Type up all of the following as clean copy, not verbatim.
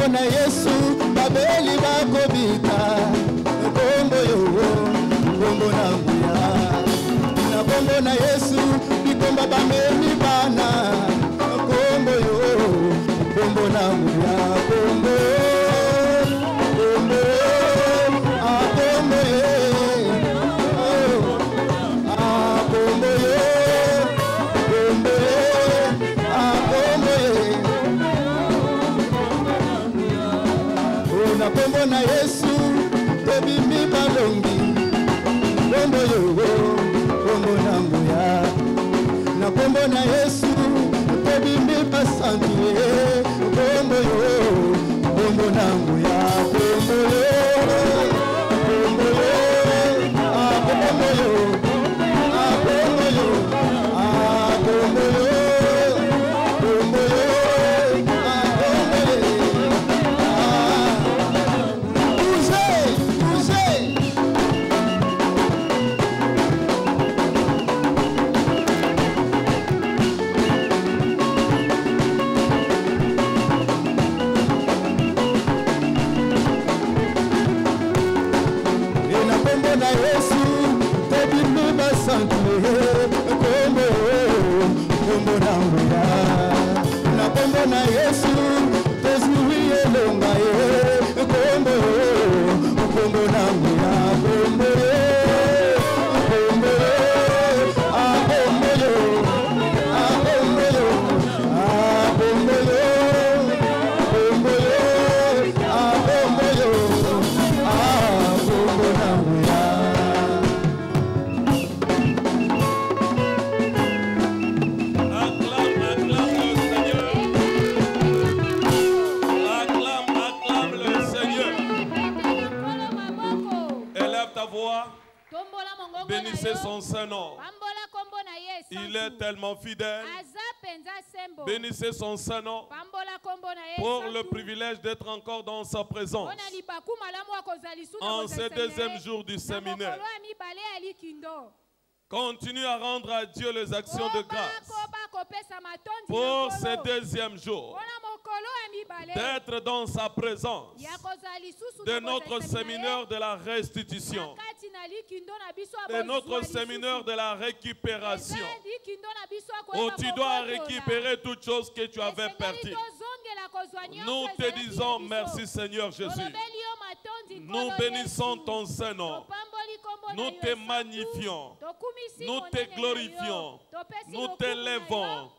na Yesu babeli bakobika kombo yo kombo na nguya na kombo na Yesu bikomba bamemi bana kombo yo kombo na nguya kombo kombo kombo kombo na Yesu tebimi balongi kombo yo kombo na nguya na kombo na Yesu tebimi pasantu kombo yo kombo na nguya kombo yo kombo yo kombo yo kombo yo kombo yo na Yesu tezuie longa kombo kombo na nguya kombo kombo kombo yo kombo yo kombo yo kombo yo kombo yo kombo na nguya. Bénissez son Saint-Nom. Il est tellement fidèle. Bénissez son Saint-Nom pour le privilège d'être encore dans sa présence. En ce deuxième jour du séminaire, continue à rendre à Dieu les actions de grâce pour ce deuxième jour, d'être dans sa présence, de notre séminaire de la restitution, de notre séminaire de la récupération, où tu dois récupérer toutes choses que tu avais perdues. Nous te disons merci Seigneur Jésus. Nous bénissons ton Saint-Nom. Nous te magnifions. Nous te glorifions. Nous t'élèvons.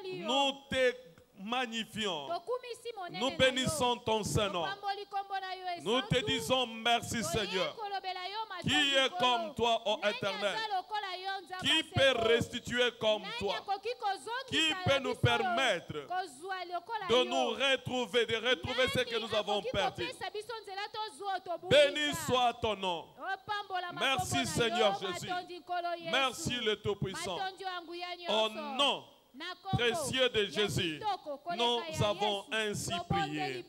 Nous te magnifions. Nous bénissons ton Saint-Nom. Nous te disons merci, Seigneur. Qui est comme toi, ô Éternel? Qui peut restituer comme toi? Qui peut nous permettre de nous retrouver, de retrouver ce que nous avons perdu? Béni soit ton nom. Merci, Seigneur Jésus. Merci, le Tout-Puissant. Au nom précieux de Jésus, nous avons ainsi prié.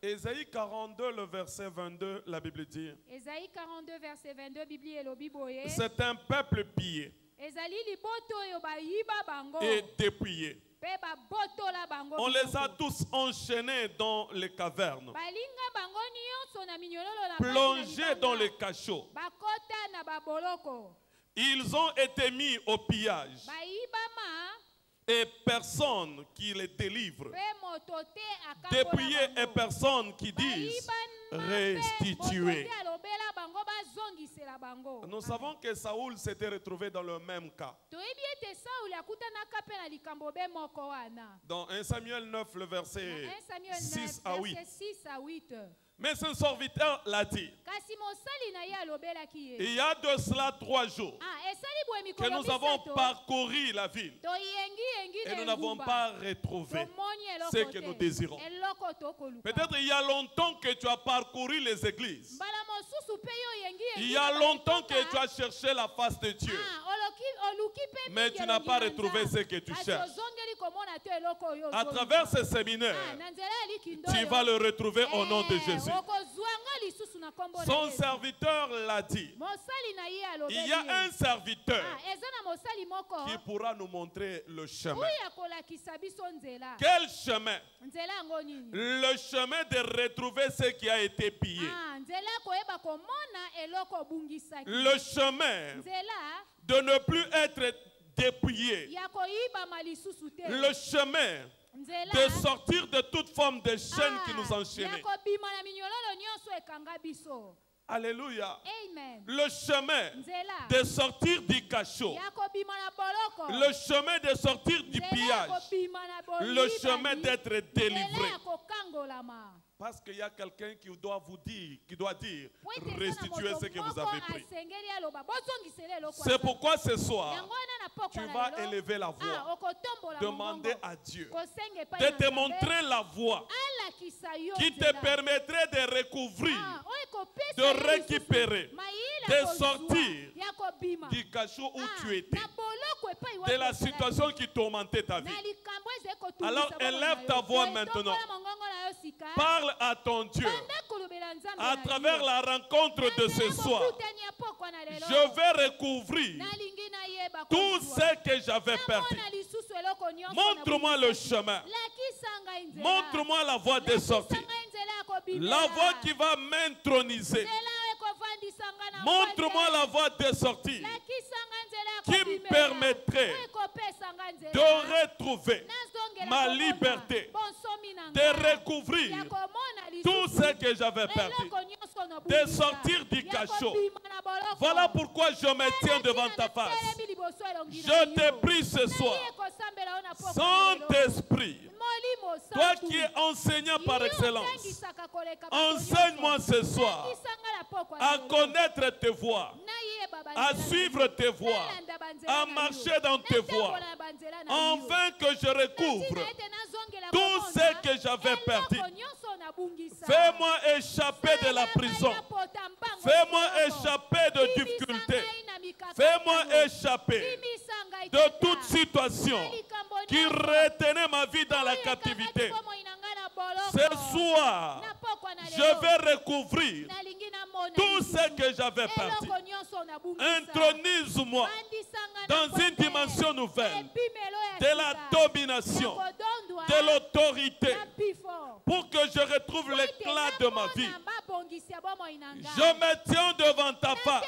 Ésaïe 42, le verset 22, la Bible dit: Ésaïe 42, verset 22, c'est un peuple pillé et dépouillé. On les a tous enchaînés dans les cavernes, plongés dans les cachots. Ils ont été mis au pillage et personne qui les délivre. Dépouillés et personne qui disent restituer. Nous savons que Saoul s'était retrouvé dans le même cas. Dans 1 Samuel 9, le verset 6 à 8. Mais ce serviteur l'a dit. Il y a de cela 3 jours que nous avons parcouru la ville et nous n'avons pas retrouvé ce que nous désirons. Peut-être il y a longtemps que tu as parcouru les églises. Il y a longtemps que tu as cherché la face de Dieu, mais tu n'as pas retrouvé ce que tu cherches. À travers ce séminaire, tu vas le retrouver au nom de Jésus. Son serviteur l'a dit. Il y a un serviteur qui pourra nous montrer le chemin. Quel chemin? Le chemin de retrouver ce qui a été pillé. Le chemin de ne plus être dépouillé. Le chemin de sortir de toute forme de chaîne qui nous enchaînait. Alléluia. Amen. Le chemin de sortir du cachot. Le chemin de sortir du pillage. Le chemin d'être délivré. Parce qu'il y a quelqu'un qui doit vous dire, qui doit dire, restituez ce que vous avez pris. C'est pourquoi ce soir, tu vas élever la voix, demander à Dieu de te montrer la voie qui te permettrait de recouvrir, de récupérer, de sortir du cachot où tu étais, de la situation qui tourmentait ta vie. Alors élève ta voix maintenant. Parle à ton Dieu à travers la rencontre de ce soir. Je vais recouvrir tout ce que j'avais perdu. Montre-moi le chemin. Montre-moi la voie de sortie. La voie qui va m'introniser. Montre-moi la voie de sortie qui me permettrait de retrouver ma liberté, de recouvrir tout ce que j'avais perdu, de sortir du cachot. Voilà pourquoi je me tiens devant ta face. Je te prie ce soir, Saint-Esprit, toi qui es enseignant par excellence, enseigne-moi ce soir à connaître tes voies, à suivre tes voies, à marcher dans tes voies, afin que je recouvre tout ce que j'avais perdu. Fais-moi échapper de la prison. Fais-moi échapper de difficultés. Fais-moi échapper de toute situation qui retenait ma vie dans la captivité. Ce soir, je vais recouvrir tout ce que j'avais perdu. Intronise-moi dans une dimension nouvelle de la domination, de l'autorité, pour que je retrouve l'éclat de ma vie. Je me tiens devant ta face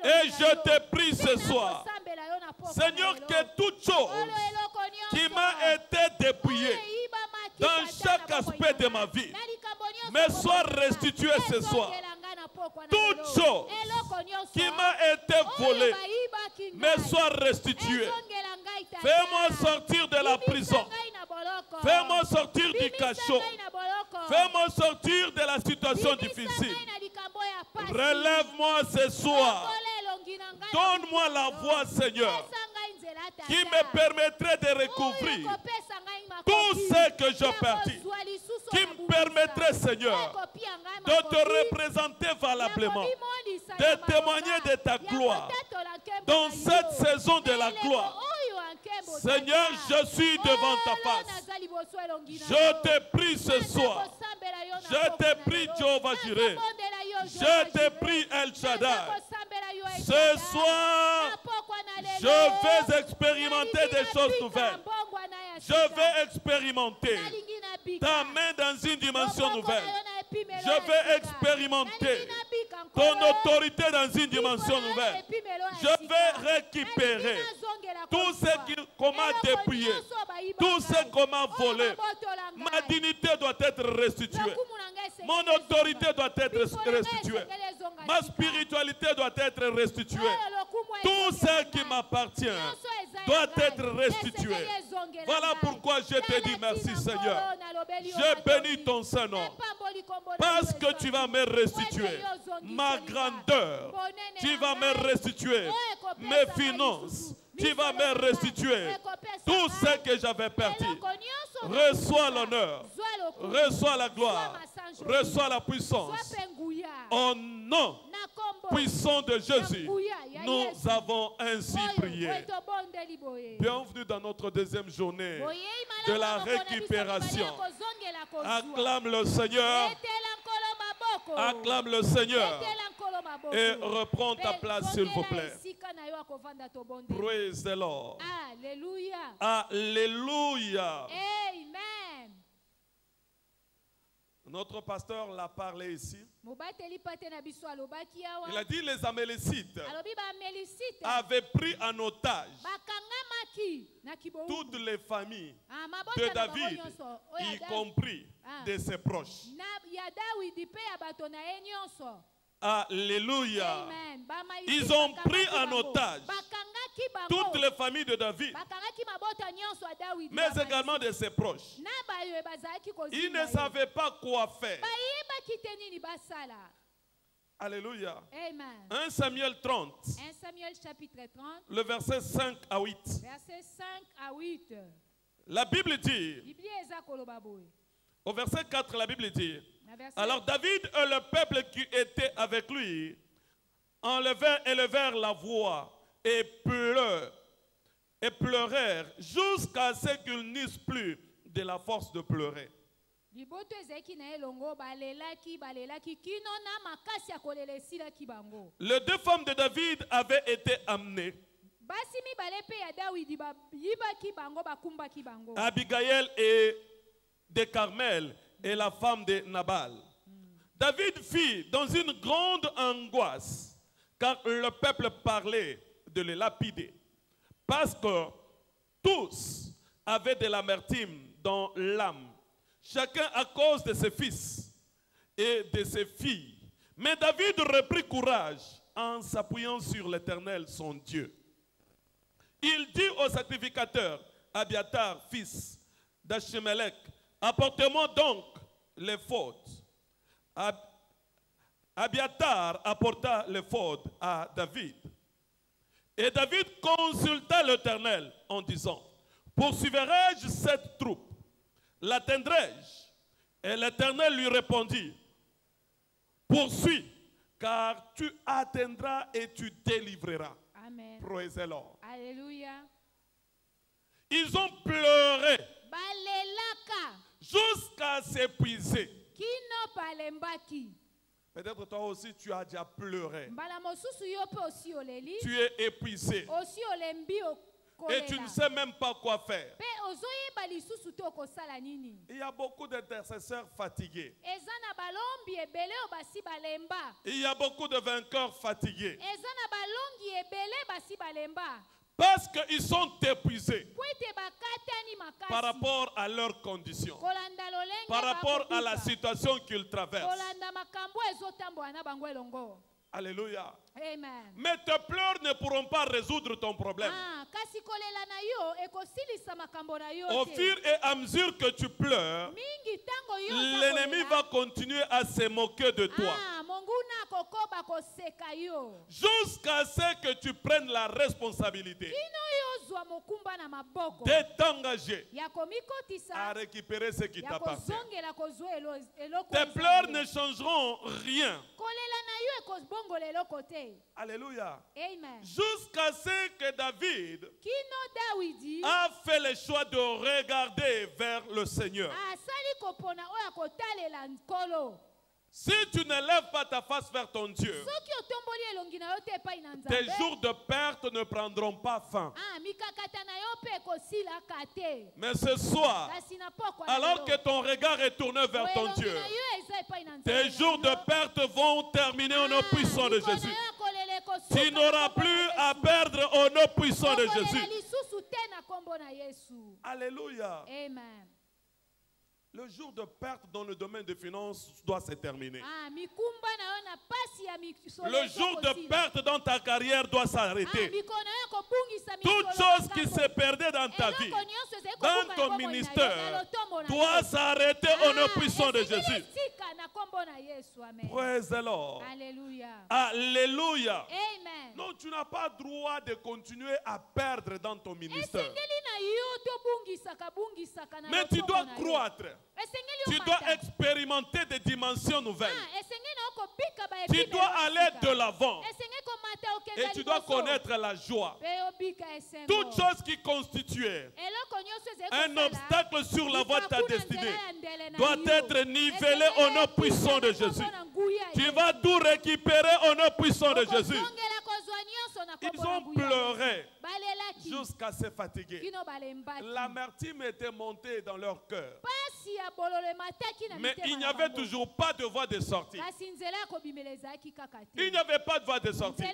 et je te prie ce soir, Seigneur, que toute chose qui m'a été dépouillée dans chaque aspect de ma vie me soit restituée ce soir. Toute chose qui m'a été volée me soit restituée. Fais-moi sortir de la prison. Fais-moi sortir du cachot. Fais-moi sortir de la situation difficile. Relève-moi ce soir. Donne-moi la voix, Seigneur, qui me permettrait de recouvrir tout ce que je perdis, qui me permettrait, Seigneur, de te représenter valablement, de témoigner de ta gloire dans cette saison de la gloire. Seigneur, je suis devant ta face. Je te prie ce soir. Je te prie, Jéhovah Jireh. Je te prie, El Shaddai. Ce soir, je vais expérimenter des choses nouvelles. Je vais expérimenter ta main dans une dimension nouvelle. Je vais expérimenter ton autorité dans une dimension nouvelle. Je vais récupérer tout ce qu'on m'a dépouillé, tout ce qu'on m'a volé. Ma dignité doit être restituée. Mon autorité doit être restituée. Ma spiritualité doit être restituée. Tout ce qui m'appartient doit être restitué. Voilà pourquoi je te dis merci, Seigneur. Je bénis ton Saint-Nom parce que tu vas me restituer ma grandeur. Tu vas me restituer mes finances. Tu vas me restituer tout ce que j'avais perdu. Reçois l'honneur, reçois la gloire, reçois la puissance. Au nom puissant de Jésus, nous avons ainsi prié. Bienvenue dans notre deuxième journée de la récupération. Acclame le Seigneur. Acclame le Seigneur. Et reprends ta place, s'il vous plaît. Praise the Lord. Alléluia. Alléluia. Amen. Notre pasteur l'a parlé ici. Il a dit les Amélécites avaient pris en otage toutes les familles de David, y compris de ses proches. Alléluia. Ils ont pris en otage toutes les familles de David, mais également de ses proches. Ils ne savaient pas quoi faire. Alléluia. Amen. 1 Samuel 30. 1 Samuel chapitre 30. Le verset 5 à 8. Verset 5 à 8. La Bible dit, au verset 4, la Bible dit, alors David et le peuple qui était avec lui élevèrent la voix et pleurèrent jusqu'à ce qu'ils n'eussent plus de la force de pleurer. Les deux femmes de David avaient été amenées. Abigail et de Carmel et la femme de Nabal. David fit dans une grande angoisse car le peuple parlait de les lapider parce que tous avaient de l'amertume dans l'âme, chacun à cause de ses fils et de ses filles. Mais David reprit courage en s'appuyant sur l'Éternel son Dieu. Il dit au sacrificateur Abiatar, fils d'Achimelech, apportez-moi donc l'éphod. Abiatar apporta l'éphod à David. Et David consulta l'Éternel en disant, poursuivrai-je cette troupe? L'atteindrai-je? Et l'Éternel lui répondit, poursuis, car tu atteindras et tu délivreras. Amen. Praise the Lord. Alléluia. Ils ont pleuré jusqu'à s'épuiser. Peut-être toi aussi tu as déjà pleuré. Tu es épuisé. Et tu ne sais même pas quoi faire. Il y a beaucoup d'intercesseurs fatigués. Il y a beaucoup de vainqueurs fatigués. Parce qu'ils sont épuisés par rapport à leurs conditions, par rapport à la situation qu'ils traversent. Alléluia. Amen. Mais tes pleurs ne pourront pas résoudre ton problème. Au fur et à mesure que tu pleures, l'ennemi va continuer à se moquer de toi. Jusqu'à ce que tu prennes la responsabilité de t'engager à récupérer ce qui t'appartient. Tes pleurs ne changeront rien. Alléluia. Jusqu'à ce que David a fait le choix de regarder vers le Seigneur. Si tu ne lèves pas ta face vers ton Dieu, tes jours de perte ne prendront pas fin. Mais ce soir, alors que ton regard est tourné vers ton Dieu, tes jours de perte vont terminer au nom puissant de Jésus. Tu n'auras plus à perdre au nom puissant de Jésus. Alléluia. Amen. Le jour de perte dans le domaine des finances doit se terminer. Le jour de perte dans ta carrière doit s'arrêter. Toute chose qui se perdait dans ta vie, dans ton ministère, doit s'arrêter au nom puissant de Jésus. Praise the Lord. Alléluia. Alléluia. Amen. Non, tu n'as pas droit de continuer à perdre dans ton ministère. Mais tu dois croître. Tu dois expérimenter des dimensions nouvelles. Tu dois aller de l'avant. Et tu dois connaître la joie. Toute chose qui constituait un obstacle sur la voie de ta destinée doit être nivelée au nom puissant de Jésus. Tu vas tout récupérer au nom puissant de Jésus. Ils ont pleuré jusqu'à se fatiguer. L'amertume était montée dans leur cœur. Mais il n'y avait toujours pas de voie de sortie. Il n'y avait pas de voie de sortie.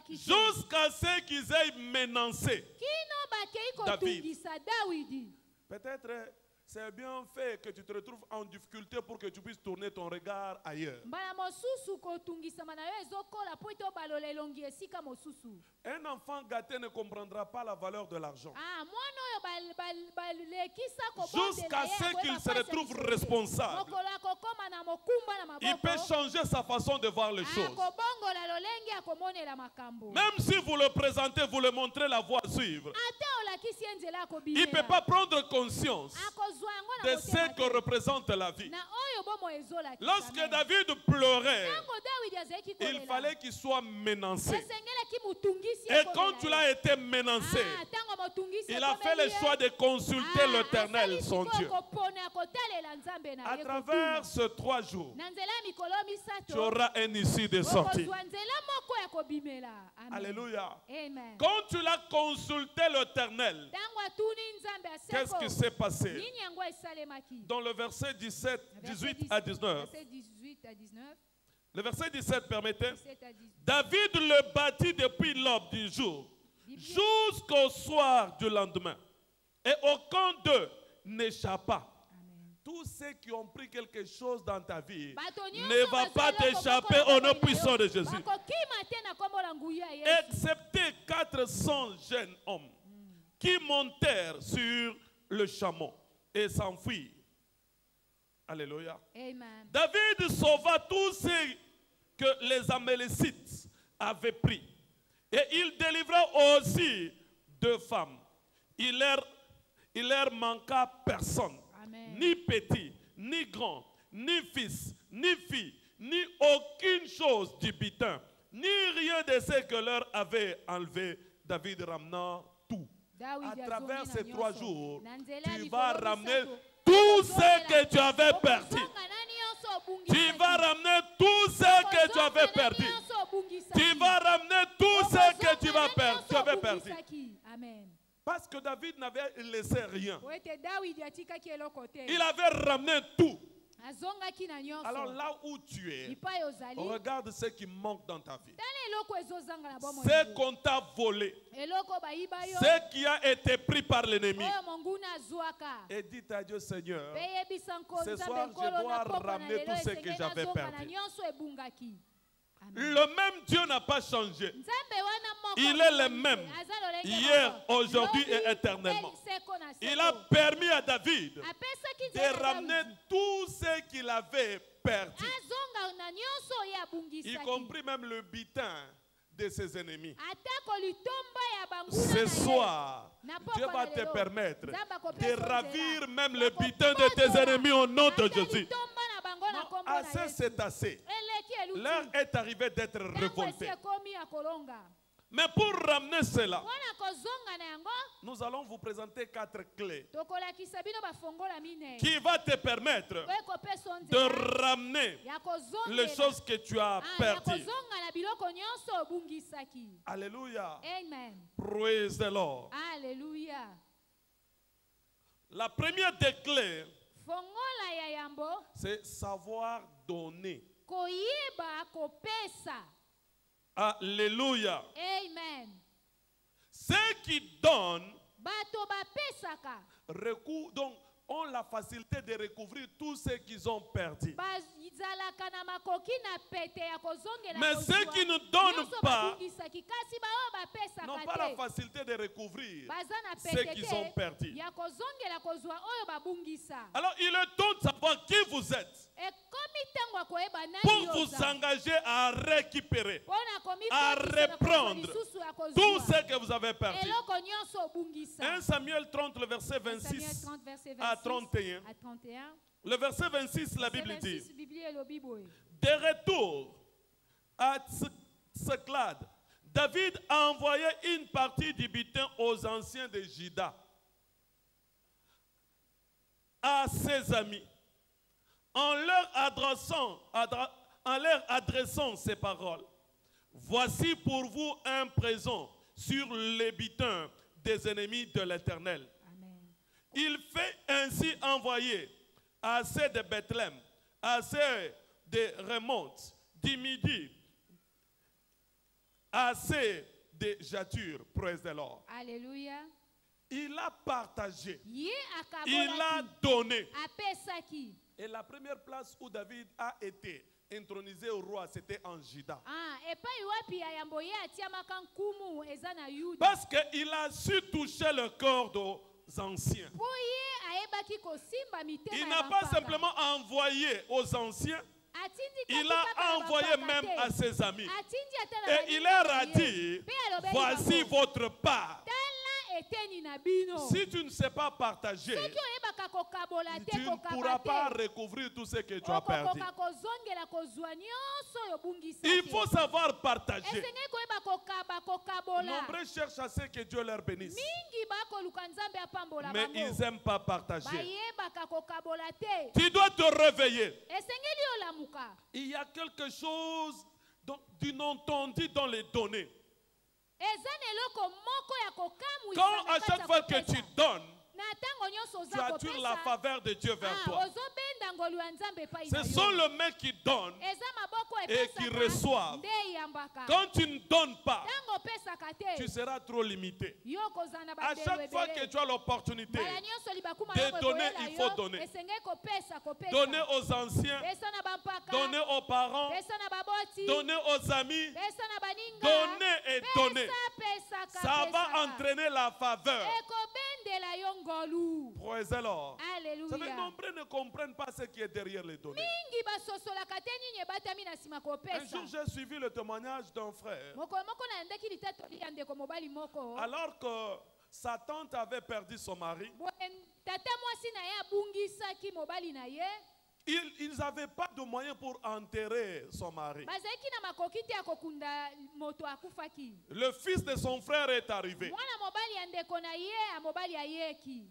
Jusqu'à ce qu'ils aient menacé David. Peut-être c'est bien fait que tu te retrouves en difficulté pour que tu puisses tourner ton regard ailleurs. Un enfant gâté ne comprendra pas la valeur de l'argent. Jusqu'à ce qu'il se retrouve responsable. Il peut changer sa façon de voir les choses. Même si vous le présentez, vous le montrez la voie à suivre, il ne peut pas prendre conscience de ce que représente la vie. Lorsque David pleurait, il fallait qu'il soit menacé. Et quand tu l'as été menacé, il a fait le choix de consulter l'Éternel, son Dieu. À travers ces 3 jours, tu auras un issue de sortie. Alléluia. Quand tu l'as consulté l'Éternel, qu'est-ce qui s'est passé? Dans le verset 18 à 19. Le verset 17 permettait. David le bâtit depuis l'aube du jour jusqu'au soir du lendemain. Et aucun d'eux n'échappa. Tous ceux qui ont pris quelque chose dans ta vie ne va pas t'échapper au nom puissant de Jésus. Excepté 400 jeunes hommes qui montèrent sur le chameau et s'enfuirent. Alléluia. Amen. David sauva tous ceux que les Amalécites avaient pris. Et il délivra aussi 2 femmes. Il leur manqua personne. Amen. Ni petit, ni grand, ni fils, ni fille, ni aucune chose du butin, ni rien de ce que leur avait enlevé. David ramena tout. À travers ces 3 jours, tu vas ramener tout ce que tu avais perdu. Tu vas ramener tout ce que tu avais perdu. Tu vas ramener tout ce que tu avais perdu. Amen. Parce que David n'avait laissé rien. Il Il avait ramené tout. Alors là où tu es, regarde ce qui manque dans ta vie. Ce qu'on t'a volé. Ce qui a été pris par l'ennemi. Et dis à Dieu, Seigneur, ce soir je dois ramener tout ce que j'avais perdu. Le même Dieu n'a pas changé. Il est le même hier, aujourd'hui et éternellement. Il a permis à David de ramener tout ce qu'il avait perdu, y compris même le butin de ses ennemis. Ce soir, Dieu va te permettre de ravir même le butin de tes ennemis au nom de Jésus. Non, assez c'est assez. L'heure est arrivée d'être révolté. Mais pour ramener cela, nous allons vous présenter 4 clés qui vont te permettre de ramener les choses que tu as perdues. Alléluia. Amen. Praise the Lord. Alléluia. La première des clés, c'est savoir donner. Alléluia. Amen. Ceux qui donnent donc, ont la facilité de recouvrir tout ce qu'ils ont perdu. Mais ceux qui ne donnent pas n'ont pas la facilité de recouvrir ce qu'ils ont perdu. Alors il est temps de savoir qui vous êtes pour vous engager à récupérer, à reprendre tout ce que vous avez perdu. 1 Samuel 30, le verset 26 à 31. Le verset 26, la Bible dit: de retour à Tsiklag, David a envoyé une partie du butin aux anciens de Juda, à ses amis, en leur adressant ces paroles: voici pour vous un présent sur les butins des ennemis de l'Éternel. Il fait ainsi envoyer à ceux de Bethléem, à ceux de Ramoth, du Midi, à ceux de Jatur. Praise the Lord. Alléluia. Il a partagé, il a donné. Et la première place où David a été intronisé au roi, c'était en Juda. Parce qu'il a su toucher le corps des anciens. Il n'a pas simplement envoyé aux anciens, il a envoyé même à ses amis. Et il leur a dit: voici votre part. Si tu ne sais pas partager, tu ne pourras pas recouvrir tout ce que tu as perdu. Il faut savoir partager. Nombreux cherchent à ce que Dieu leur bénisse, mais ils n'aiment pas partager. Tu dois te réveiller. Il y a quelque chose d'inentendu dans les données. Quand à chaque fois que tu donnes, tu attires la faveur de Dieu vers toi. Ce sont les mains qui donnent et qui reçoivent. Quand tu ne donnes pas, tu seras trop limité. À chaque fois que tu as l'opportunité de donner, il faut donner. Donner aux anciens, donner aux parents, donner aux amis, donner et donner. Ça va entraîner la faveur. Praise the Lord. Vous savez, nombreux ne comprennent pas ce qui est derrière les données. Un jour, j'ai suivi le témoignage d'un frère. Alors que sa tante avait perdu son mari, ils n'avaient pas de moyens pour enterrer son mari. Le fils de son frère est arrivé.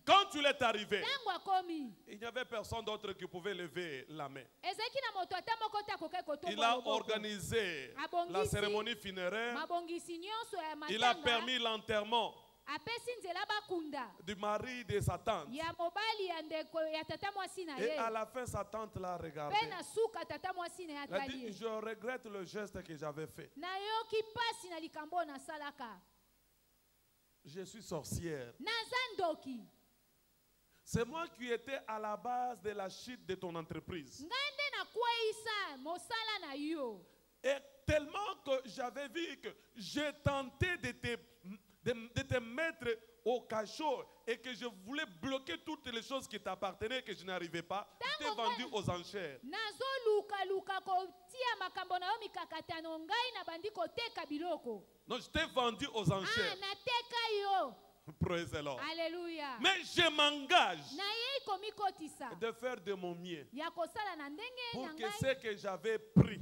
Quand il est arrivé, il n'y avait personne d'autre qui pouvait lever la main. Il a organisé la cérémonie funéraire. Il a permis l'enterrement du mari de sa tante. Et à la fin, sa tante l'a regardé. Elle a dit: je regrette le geste que j'avais fait. Je suis sorcière. C'est moi qui étais à la base de la chute de ton entreprise. Et tellement que j'avais vu que j'ai tenté de te mettre au cachot et que je voulais bloquer toutes les choses qui t'appartenaient et que je n'arrivais pas, je t'ai vendu aux enchères. Non, je t'ai vendu aux enchères. Praise the Lord. Alléluia. Mais je m'engage de faire de mon mieux pour que ce que j'avais pris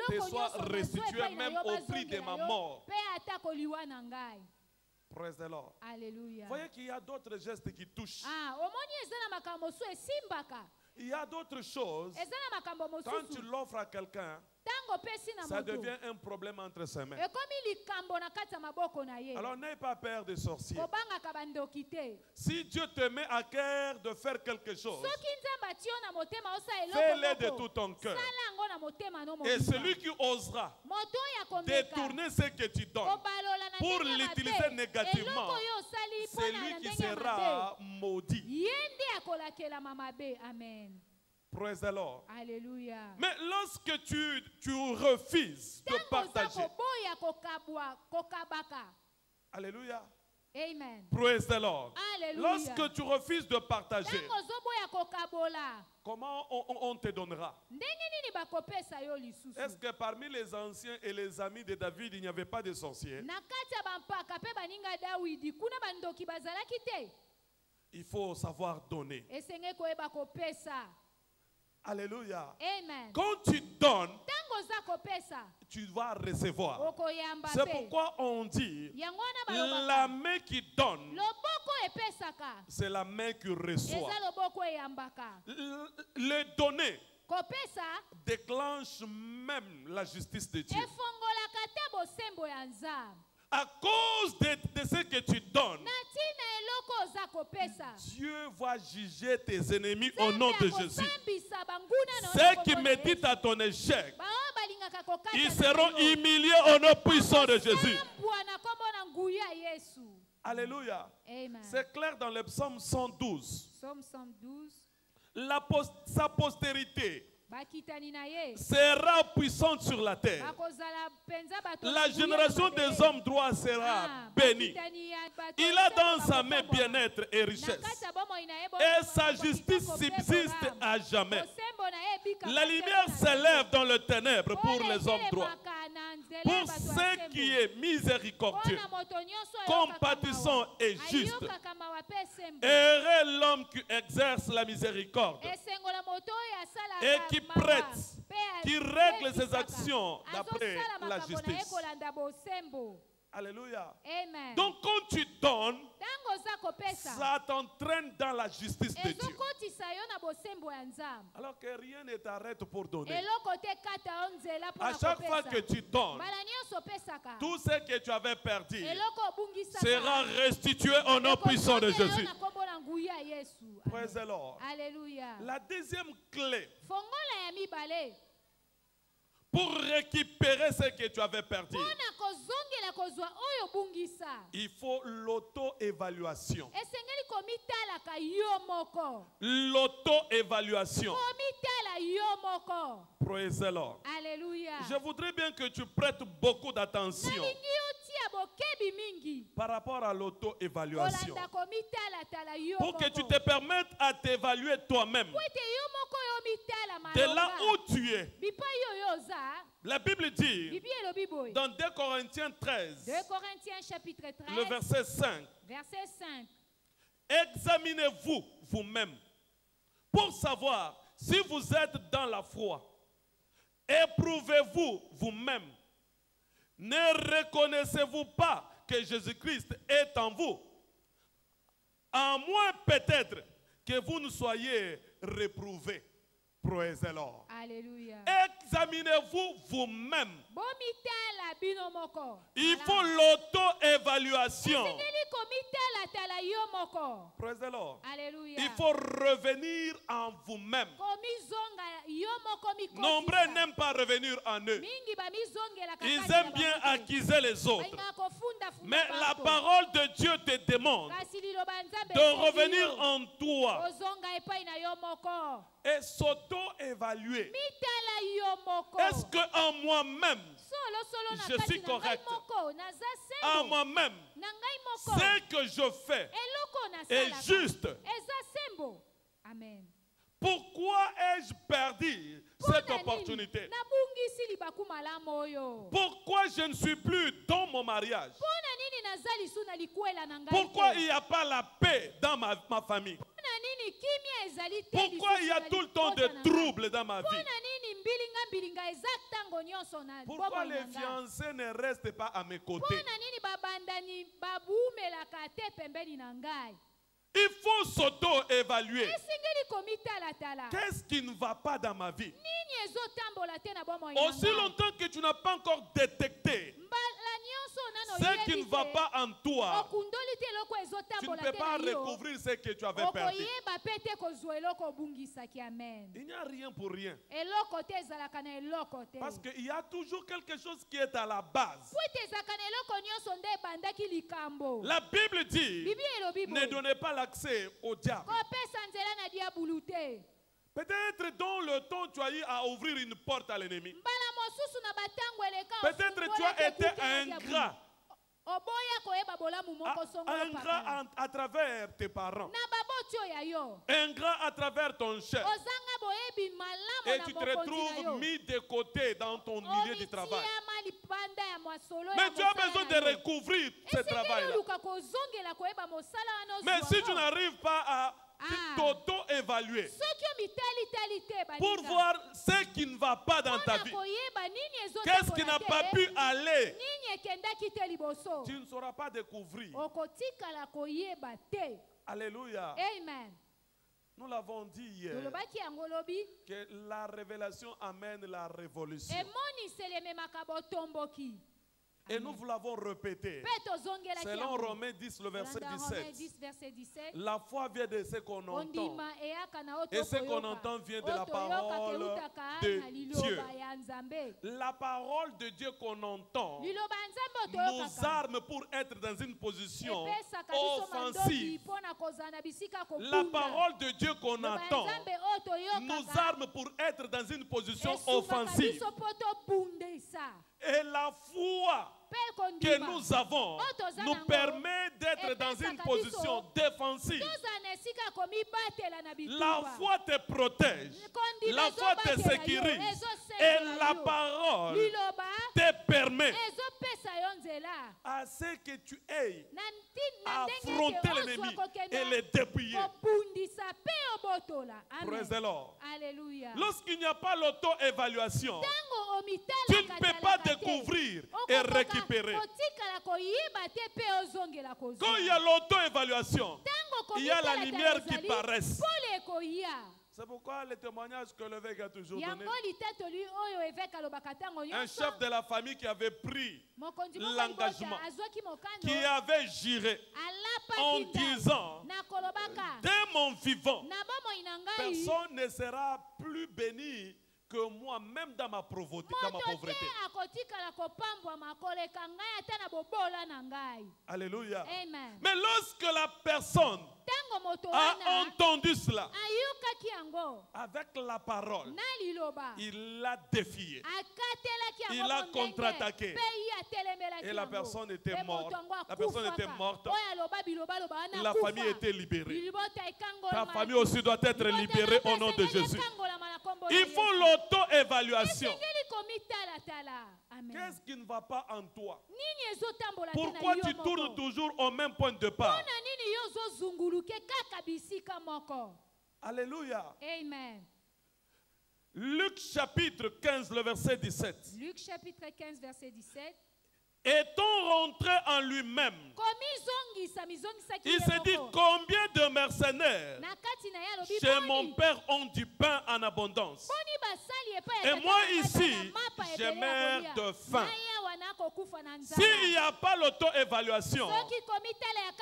te soit restitué même au prix de ma mort. Praise the Lord. Alléluia. Voyez qu'il y a d'autres gestes qui touchent. Il y a d'autres choses. Quand tu l'offres à quelqu'un, ça devient un problème entre ses mains. Alors n'aie pas peur des sorciers. Si Dieu te met à cœur de faire quelque chose, fais-le de tout ton cœur. Et celui qui osera détourner ce que tu donnes pour l'utiliser négativement, c'est lui qui sera maudit. Amen. Praise the Lord. Alléluia. Mais lorsque tu refuses de partager, alléluia. Amen. Praise the Lord. Alléluia. Lorsque tu refuses de partager, comment on te donnera? Est-ce que parmi les anciens et les amis de David, il n'y avait pas de sorciers? Il faut savoir donner. Alléluia. Amen. Quand tu donnes, tu vas recevoir. C'est pourquoi on dit la main qui donne, c'est la main qui reçoit. Le donner déclenche même la justice de Dieu. À cause de ce que tu donnes, Dieu va juger tes ennemis au nom de Jésus. Ceux qui méditent à ton échec, ils seront humiliés au nom puissant de Jésus. Alléluia. C'est clair dans le psaume 112. Sa postérité sera puissante sur la terre. La génération des hommes droits sera bénie. Il a dans sa main bien-être et richesse. Et sa justice subsiste à jamais. La lumière s'élève dans le ténèbre pour les hommes droits. Pour ce qui est miséricordieux, compatissant et juste. Heureux l'homme qui exerce la miséricorde et qui prête, qui règle ses actions d'après la justice. Alléluia. Amen. Donc quand tu donnes, ça t'entraîne dans la justice de Dieu. Alors que rien ne t'arrête pour donner. À chaque fois que tu donnes, tout ce que tu avais perdu sera restitué au nom puissant de Jésus. Praise the Lord. Alléluia. La deuxième clé pour récupérer ce que tu avais perdu, il faut l'auto-évaluation. L'auto-évaluation. Praise the Lord. Alléluia. Je voudrais bien que tu prêtes beaucoup d'attention par rapport à l'auto-évaluation, pour que tu te permettes à t'évaluer toi-même de là où tu es. La Bible dit dans 2 Corinthiens 13, chapitre 13, le verset 5, verset 5. Examinez-vous vous-même pour savoir si vous êtes dans la foi. Éprouvez-vous vous-même. Ne reconnaissez-vous pas que Jésus-Christ est en vous? À moins peut-être que vous ne soyez réprouvés. Praise the Lord. Alléluia. Examinez-vous vous-même. Il faut l'auto-évaluation. Praise the Lord. Alléluia. Il faut revenir en vous-même. Nombreux n'aiment pas revenir en eux. Ils aiment bien accuser les autres. Mais la parole de Dieu te demande de revenir en toi et s'auto-évaluer Est-ce qu'en moi-même, je suis correct? En moi-même, ce que je fais est juste. Amen. Pourquoi ai-je perdu cette opportunité? Pourquoi je ne suis plus dans mon mariage? Pourquoi il n'y a pas la paix dans ma famille? Pourquoi il y a tout le temps de troubles dans ma vie? Pourquoi les fiancés ne restent pas à mes côtés? Il faut s'auto-évaluer. Qu'est-ce qui ne va pas dans ma vie? Aussi longtemps que tu n'as pas encore détecté ce qui ne va pas en toi, tu ne peux pas recouvrir ce que tu avais perdu. Il n'y a rien pour rien. Parce qu'il y a toujours quelque chose qui est à la base. La Bible dit, ne donnez pas l'accès au diable. Peut-être dans le temps tu as eu à ouvrir une porte à l'ennemi. Peut-être tu as été ingrat. Ingrat à travers tes parents. Ingrat à travers ton chef. Et tu te retrouves mis de côté dans ton milieu de travail. Mais tu as besoin de recouvrir ce travail-là. Mais si tu n'arrives pas à t'auto-évaluer pour voir ce qui ne va pas dans ta vie, qu'est-ce qui n'a pas pu aller, tu ne sauras pas découvrir. Alléluia. Amen. Nous l'avons dit hier que la révélation amène la révolution. Et nous vous l'avons répété. Selon Romains 10, le verset 17. La foi vient de ce qu'on entend. Et ce qu'on entend vient de la parole de Dieu. La parole de Dieu qu'on entend nous arme pour être dans une position offensive. La parole de Dieu qu'on entend nous arme pour être dans une position offensive. Et la foi que nous avons nous permet d'être dans une position défensive. La foi te protège, la foi te sécurise et la parole te permet à ce que tu aies affronter l'ennemi et le dépouiller. Praise the Lord. Lorsqu'il n'y a pas l'auto-évaluation, tu ne peux pas découvrir et récupérer. Quand il y a l'auto-évaluation, il y a la lumière qui paraît. C'est pourquoi le témoignage que l'évêque a toujours donné, un chef de la famille qui avait pris l'engagement, qui avait juré en disant, dès mon vivant, personne ne sera plus béni que moi, même dans ma pauvreté. Alléluia. Amen. Mais lorsque la personne a entendu cela, avec la parole, il l'a défié, il a contre-attaqué, et la personne était morte. La personne était morte. La famille était libérée. Ta famille aussi doit être libérée au nom de Jésus. Il faut l'auto-évaluation. Qu'est-ce qui ne va pas en toi? Pourquoi tu tournes toujours au même point de départ? Alléluia. Amen. Luc chapitre 15, le verset 17. Luc chapitre 15, verset 17. Étant rentré en lui-même, il se dit, combien de mercenaires chez mon père ont du pain en abondance, et moi ici, je meurs de faim. S'il n'y a pas l'auto-évaluation,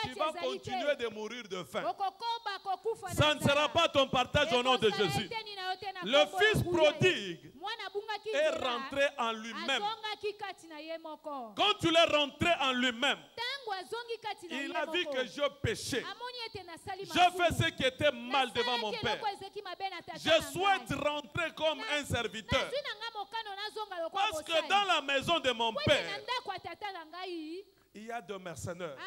tu vas continuer de mourir de faim. Ça ne sera pas ton partage au nom de Jésus. Le fils prodigue est rentré en lui-même. Quand tu l'es rentré en lui-même, il a vu que je péchais. Je fais ce qui était mal devant mon père. Je souhaite rentrer comme un serviteur. Parce que dans la maison de mon père, il y a des mercenaires,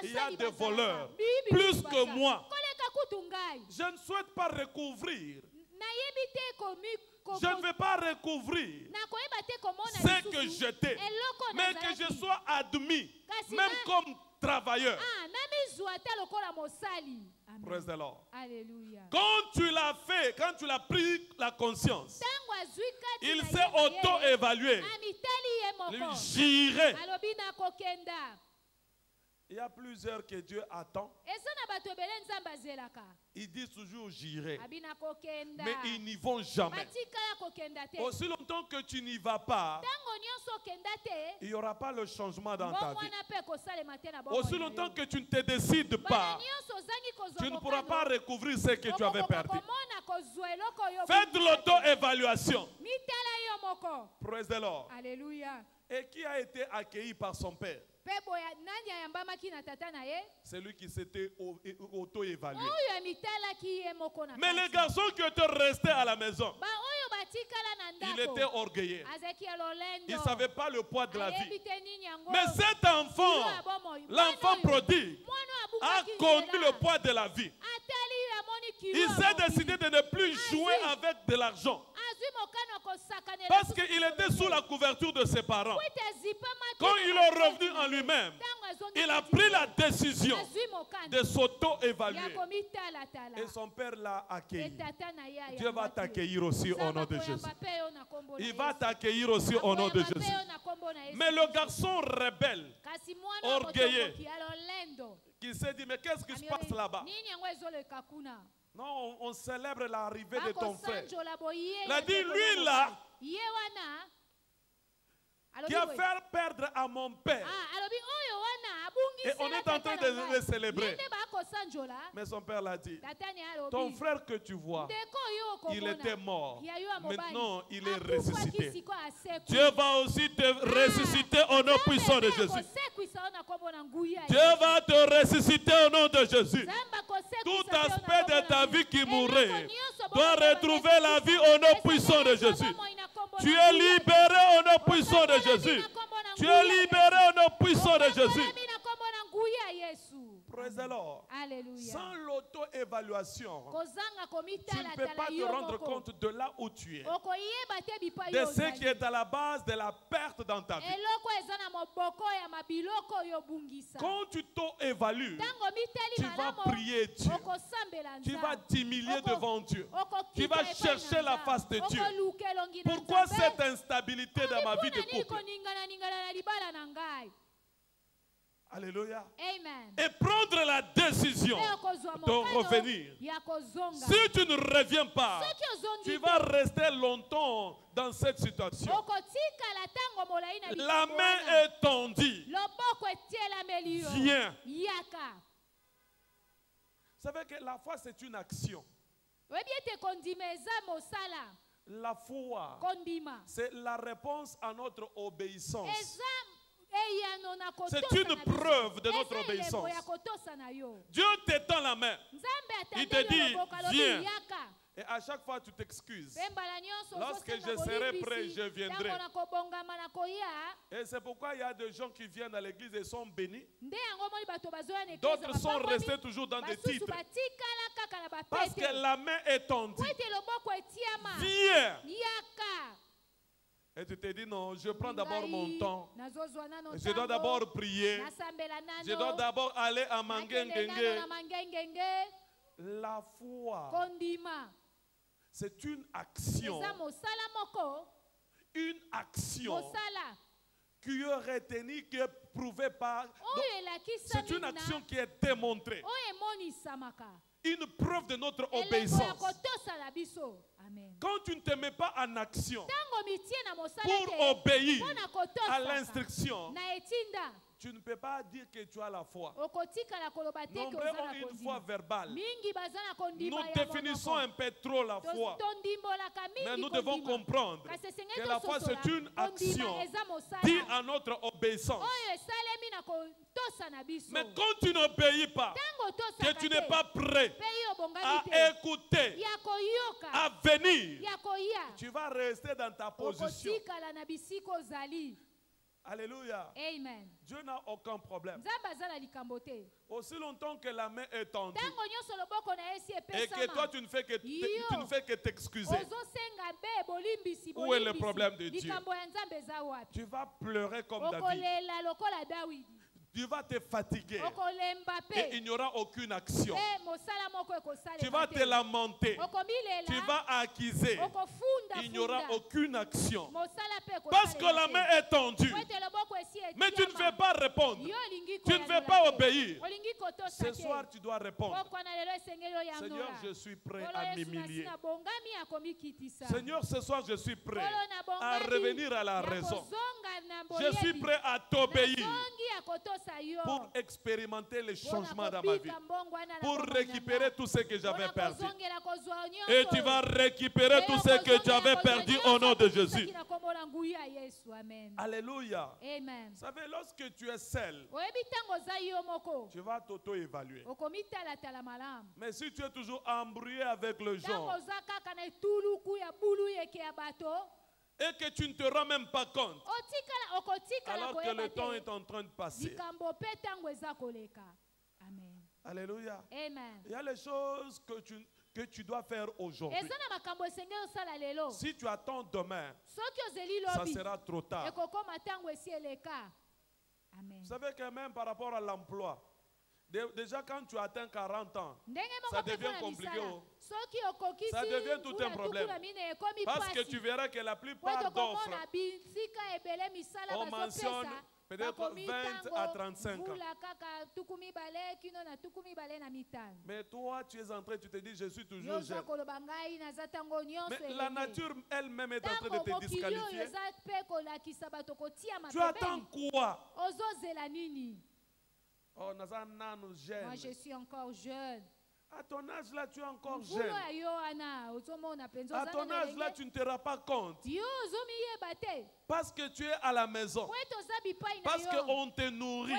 il y a des voleurs, plus que moi. Je ne souhaite pas recouvrir. Je ne veux pas recouvrir ce que j'étais, mais que je sois admis, même comme travailleur. Praise the Lord. Quand tu l'as fait, quand tu l'as pris la conscience, il s'est auto-évalué. J'irai. Il y a plusieurs que Dieu attend. Ils disent toujours j'irai. Mais ils n'y vont jamais. Aussi longtemps que tu n'y vas pas, il n'y aura pas le changement dans ta vie. Aussi longtemps que tu ne te décides pas, tu ne pourras pas recouvrir ce que tu avais perdu. Faites l'auto-évaluation. Praise the Lord. Alléluia. Et qui a été accueilli par son père? C'est lui qui s'était auto-évalué. Mais les garçons qui étaient restés à la maison, il était orgueilleux. Il ne savait pas le poids de la vie. Mais cet enfant, l'enfant prodigue, a connu le poids de la vie. Il s'est décidé de ne plus jouer avec de l'argent. Parce qu'il était sous la couverture de ses parents. Quand il est revenu en lui-même, il a pris la décision de s'auto-évaluer. Et son père l'a accueilli. Dieu va t'accueillir aussi au nom de Jésus. Il va t'accueillir aussi au nom de Jésus. Mais le garçon rebelle, orgueilleux, qui s'est dit, mais qu'est-ce qui se passe là-bas? Non, on célèbre l'arrivée de ton frère. Il a dit, lui là, qui a fait perdre à mon père. Et on est en train de le célébrer. Mais son père l'a dit, ton frère que tu vois, il était mort. Maintenant, il est ressuscité. Dieu va aussi te ressusciter au nom puissant de Jésus. Dieu va te ressusciter au nom de Jésus. Tout aspect de ta vie qui mourait doit retrouver la vie au nom puissant de Jésus. Tu es libéré au nom puissant de Jésus. Tu es libéré au nom puissant de Jésus. Praise the Lord. Sans l'auto-évaluation, tu ne peux pas te rendre compte de là où tu es, de ce qui est à la base de la perte dans ta vie. Quand tu t'évalues, tu vas prier Dieu, tu vas t'humilier devant Dieu, tu vas chercher la face de Dieu. Pourquoi cette instabilité dans ma vie de couple? Alléluia. Amen. Et prendre la décision de revenir. Si tu ne reviens pas, tu vas rester longtemps dans cette situation. La main est tendue. Viens. Vous savez que la foi, c'est une action. La foi, c'est la réponse à notre obéissance. C'est une preuve de notre obéissance. Dieu t'étend la main. Il te dit, viens. Et à chaque fois, tu t'excuses. Lorsque je serai prêt, je viendrai. Et c'est pourquoi il y a des gens qui viennent à l'église et sont bénis. D'autres sont restés toujours dans des titres. Parce que la main est tendue. Viens. Et tu te dis, non, je prends d'abord mon temps. Je dois d'abord prier. Je dois d'abord aller à Mangengenge. La foi, c'est une action. Une action qui est retenue, qui est prouvée par... C'est une action qui est démontrée. Une preuve de notre obéissance. Quand tu ne te mets pas en action pour obéir à l'instruction, tu ne peux pas dire que tu as la foi. Nombreux Nombreux ont une foi verbale. Nous définissons un peu trop la foi. Mais nous devons comprendre que la foi, c'est une action due à notre obéissance. Mais quand tu n'obéis pas, que tu n'es pas prêt à écouter, à venir, tu vas rester dans ta position. Alléluia. Amen. Dieu n'a aucun problème. Aussi longtemps que la main est tendue et que toi tu ne fais que t'excuser. Où est le problème de Dieu? Tu vas pleurer comme David. Tu vas te fatiguer et il n'y aura aucune action. Tu vas te lamenter. Tu vas accuser. Il n'y aura aucune action. Parce que la main est tendue. Mais tu ne veux pas répondre. Tu ne veux pas obéir. Ce soir, tu dois répondre. Seigneur, je suis prêt à m'humilier. Seigneur, ce soir, je suis prêt à revenir à la raison. Je suis prêt à t'obéir pour expérimenter les changements dans ma vie, pour récupérer tout ce que j'avais perdu. Et tu vas récupérer tout ce que tu avais perdu au nom de Jésus. Alléluia. Amen. Vous savez, lorsque tu es seul, tu vas t'auto-évaluer. Mais si tu es toujours embrouillé avec le genre et que tu ne te rends même pas compte, alors que le temps est en train de passer. Amen. Alléluia. Amen. Il y a les choses que tu dois faire aujourd'hui. Si tu attends demain, ça sera trop tard. Amen. Vous savez que même par rapport à l'emploi, déjà quand tu atteins 40 ans, ça devient compliqué. Ça devient tout un problème. Parce que tu verras que la plupart d'offres, on mentionne peut-être 20 à 35 ans. Mais toi, tu es en train, tu te dis, je suis toujours jeune. Mais la nature elle-même est en train de te disqualifier. Tu attends quoi? Oh, Moi, je suis encore jeune. À ton âge là, tu es encore jeune. À ton âge là, tu ne te rends pas compte. Parce que tu es à la maison. Parce qu'on te nourrit.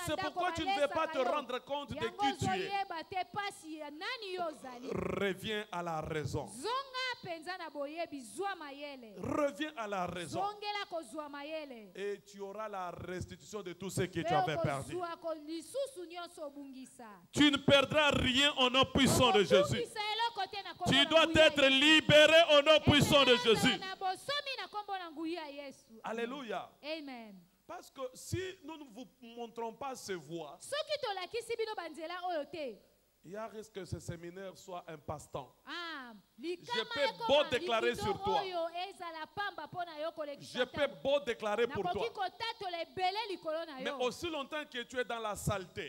C'est pourquoi tu ne veux pas te rendre compte de qui tu es. Reviens à la raison. Reviens à la raison. Et tu auras la restitution de tout ce que tu avais perdu. Tu ne perdras rien au nom puissant de Jésus. Tu dois être libéré au nom puissant de Jésus. Alléluia. Amen. Parce que si nous ne vous montrons pas ces voies, il y a risque que ce séminaire soit un passe-temps. Je peux beau déclarer sur toi. Je peux beau déclarer pour toi. Mais aussi longtemps que tu es dans la saleté,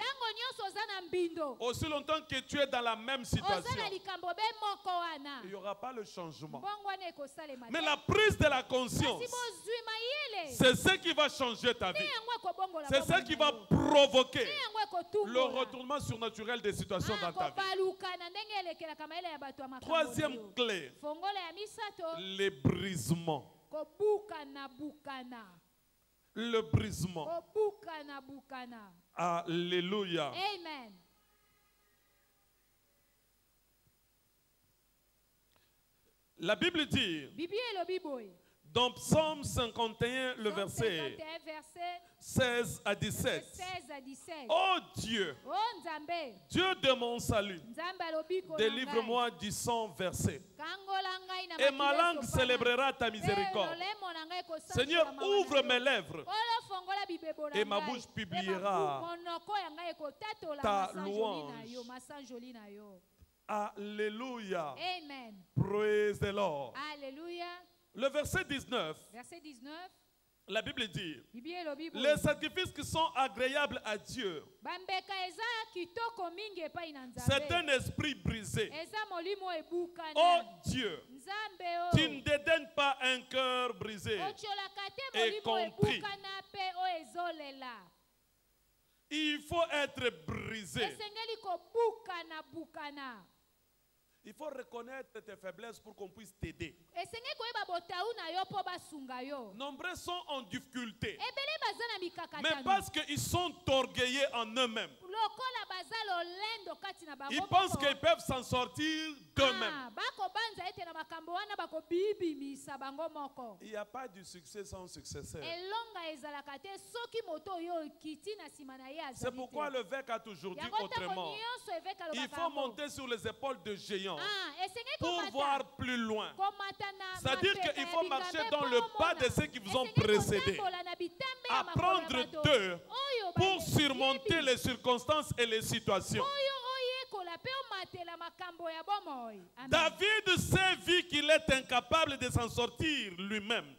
aussi longtemps que tu es dans la même situation, il n'y aura pas le changement. Mais la prise de la conscience, c'est ce qui va changer ta vie. C'est ce qui va provoquer le retournement surnaturel des situations dans ta vie. Troisième clé, les brisements. Le brisement. Alléluia. Amen. La Bible dit, dans Psaume 51, le verset 16 à 17. Oh Dieu, Dieu de mon salut, délivre-moi du sang versé. Et ma langue célébrera ta miséricorde. Seigneur, ouvre mes lèvres et ma bouche publiera ta louange. Alléluia. Amen. Praise the Lord. Alléluia. Le verset 19. Verset 19. La Bible dit, les sacrifices qui sont agréables à Dieu, c'est un esprit brisé. Oh Dieu, tu ne dédaignes pas un cœur brisé et compris. Il faut être brisé. Il faut reconnaître tes faiblesses pour qu'on puisse t'aider. Nombreux sont en difficulté, mais parce qu'ils sont orgueilleux en eux-mêmes. Ils pensent qu'ils peuvent s'en sortir d'eux-mêmes. Il n'y a pas de succès sans successeur. C'est pourquoi le l'évêque a toujours dit autrement. Il faut monter sur les épaules de géants pour voir plus loin. C'est-à-dire qu'il faut marcher dans le pas de ceux qui vous ont précédés. Apprendre d'eux pour surmonter les circonstances et les situations. David s'est vu qu'il est incapable de s'en sortir lui-même.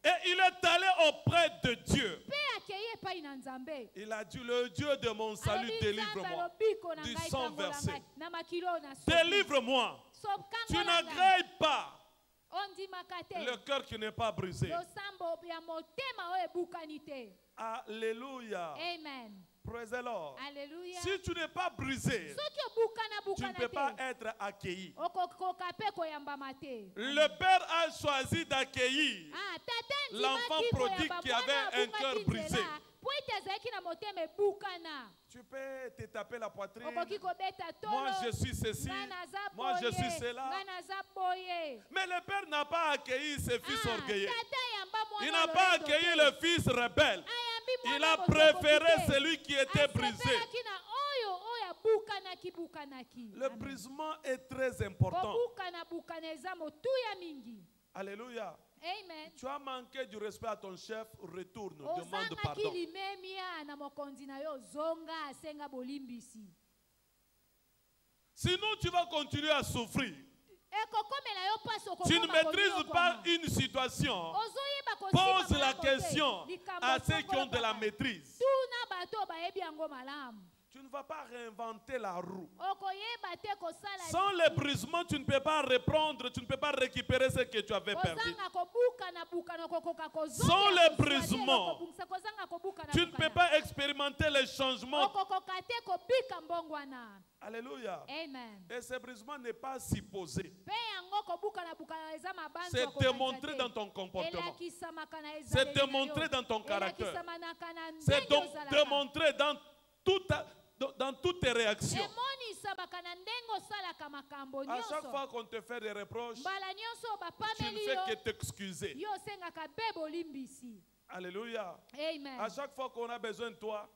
Et il est allé auprès de Dieu. Il a dit, le Dieu de mon salut, délivre-moi. Du 100 versets. Délivre-moi. Tu n'agrées pas le cœur qui n'est pas brisé. Alléluia. Amen. Praise the Lord. Alléluia. Si tu n'es pas brisé, tu ne peux pas être accueilli. Le Père a choisi d'accueillir l'enfant prodigue qui avait un cœur brisé. Tu peux te taper la poitrine. Moi je suis ceci, moi je suis cela. Mais le Père n'a pas accueilli ses fils orgueilleux. Il n'a pas accueilli le fils rebelle. Il a préféré celui qui était brisé. Le brisement est très important. Alléluia. Amen. Tu as manqué du respect à ton chef, retourne, demande pardon. Sinon, tu vas continuer à souffrir. Tu ne maîtrises pas une situation. Pose la question à ceux qui ont de la maîtrise. Tu ne vas pas réinventer la roue. Sans le brisement, tu ne peux pas reprendre, tu ne peux pas récupérer ce que tu avais perdu. Sans le brisement, tu ne peux pas expérimenter les changements. Alléluia. Amen. Et ce brisement n'est pas supposé. C'est démontré dans ton comportement. C'est démontré dans ton caractère. C'est donc démontré dans toutes tes réactions. À chaque fois qu'on te fait des reproches, tu ne fais que t'excuser. Alléluia. Amen. À chaque fois qu'on a besoin de toi,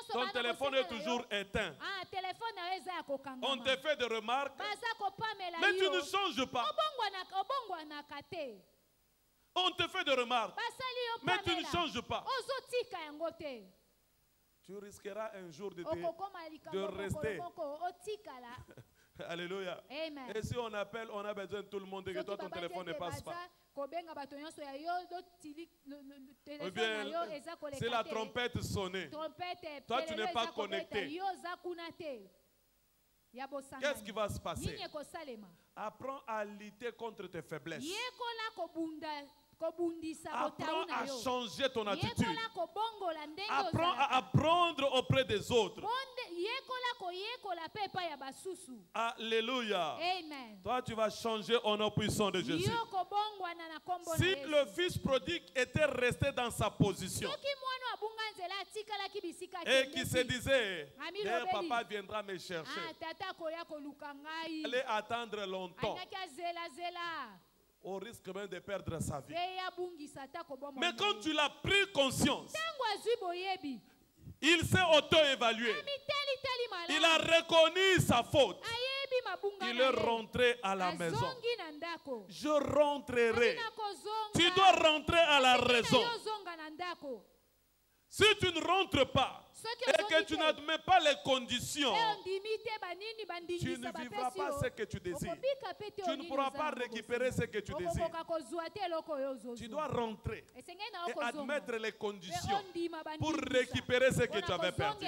ton téléphone est toujours éteint. On te fait des remarques, mais tu ne changes pas. On te fait des remarques, mais tu ne changes pas. Tu risqueras un jour de rester. Alléluia. Amen. Et si on appelle, on a besoin de tout le monde et que toi ton téléphone ne passe pas. Ou bien, c'est la trompette sonnée. Toi, tu n'es pas connecté. Qu'est-ce qui va se passer? Apprends à lutter contre tes faiblesses. Apprends à changer ton attitude. Apprends à apprendre auprès des autres. Alléluia. Amen. Toi, tu vas changer au nom puissant de Jésus. Si le fils prodigue était resté dans sa position et qui se disait, papa viendra me chercher, il allait attendre longtemps, au risque même de perdre sa vie. Mais quand tu l'as pris conscience, il s'est auto-évalué. Il a reconnu sa faute. Il est rentré à la maison. Je rentrerai. Tu dois rentrer à la raison. Si tu ne rentres pas et que tu n'admets pas les conditions, tu ne vivras pas ce que tu désires. Tu ne pourras pas récupérer ce que tu désires. Tu dois rentrer et admettre les conditions pour récupérer ce que tu avais perdu.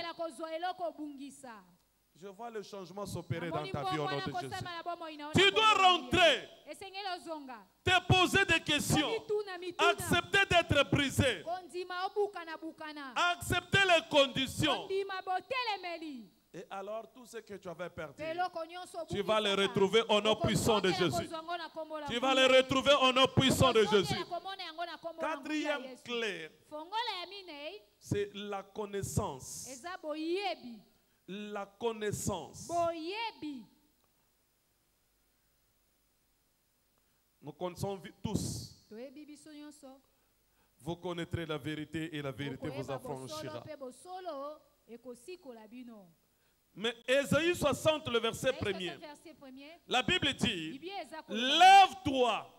Je vois le changement s'opérer dans ta vie au nom de Jésus. Tu dois rentrer, te poser des questions, accepter d'être brisé, accepter les conditions. Et alors tout ce que tu avais perdu, tu vas le retrouver au nom puissant de Jésus. Tu vas le retrouver au nom puissant de Jésus. Quatrième clé, c'est la connaissance. La connaissance. Nous connaissons tous. Vous connaîtrez la vérité et la vérité vous affranchira. Mais Ésaïe 60, le verset 1er, la Bible dit, lève-toi,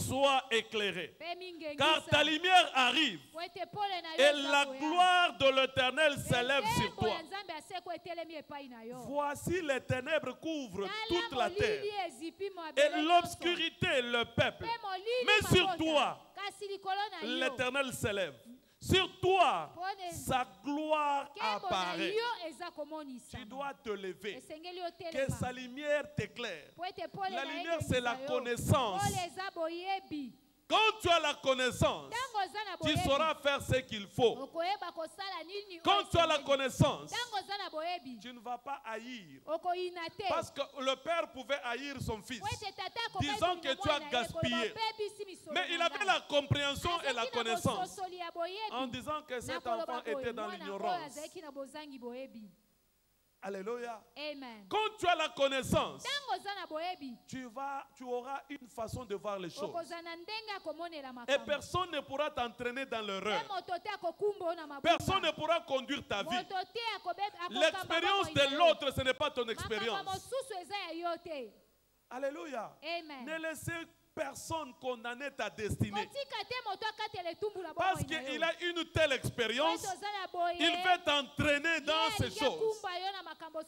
sois éclairé, car ta lumière arrive et la gloire de l'Éternel s'élève sur toi. Voici les ténèbres couvrent toute la terre et l'obscurité le peuple. Mais sur toi, l'Éternel s'élève. Sur toi, sa gloire apparaît. Tu dois te lever. Que sa lumière t'éclaire. La lumière, c'est la connaissance. Quand tu as la connaissance, tu sauras faire ce qu'il faut. Quand tu as la connaissance, tu ne vas pas haïr. Parce que le père pouvait haïr son fils, disant que tu as gaspillé. Mais il avait la compréhension et la connaissance, en disant que cet enfant était dans l'ignorance. Alléluia. Amen. Quand tu as la connaissance, tu auras une façon de voir les choses. Et personne ne pourra t'entraîner dans l'erreur. Personne ne pourra conduire ta vie. L'expérience de l'autre, ce n'est pas ton expérience. Alléluia. Amen. Ne laissez personne condamner ta destinée. Parce qu'il a une telle expérience, il veut t'entraîner dans ces choses.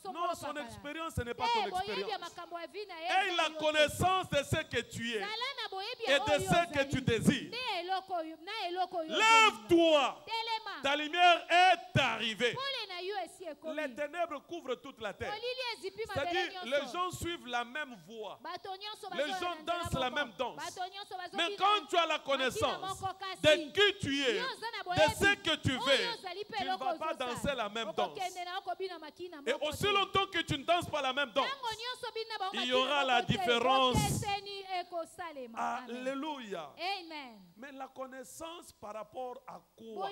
Non, son expérience, ce n'est pas ton expérience. Et la connaissance de ce que tu es et de ce que tu désires. Lève-toi. Ta lumière est arrivée. Les ténèbres couvrent toute la terre. C'est-à-dire, les gens suivent la même voie. Les gens dansent la même danse. Mais quand tu as la connaissance de qui tu es, de ce que tu veux, tu ne vas pas danser la même danse. Et aussi longtemps que tu ne danses pas la même danse, il y aura la différence. Alléluia. Amen. Mais la connaissance par rapport à quoi?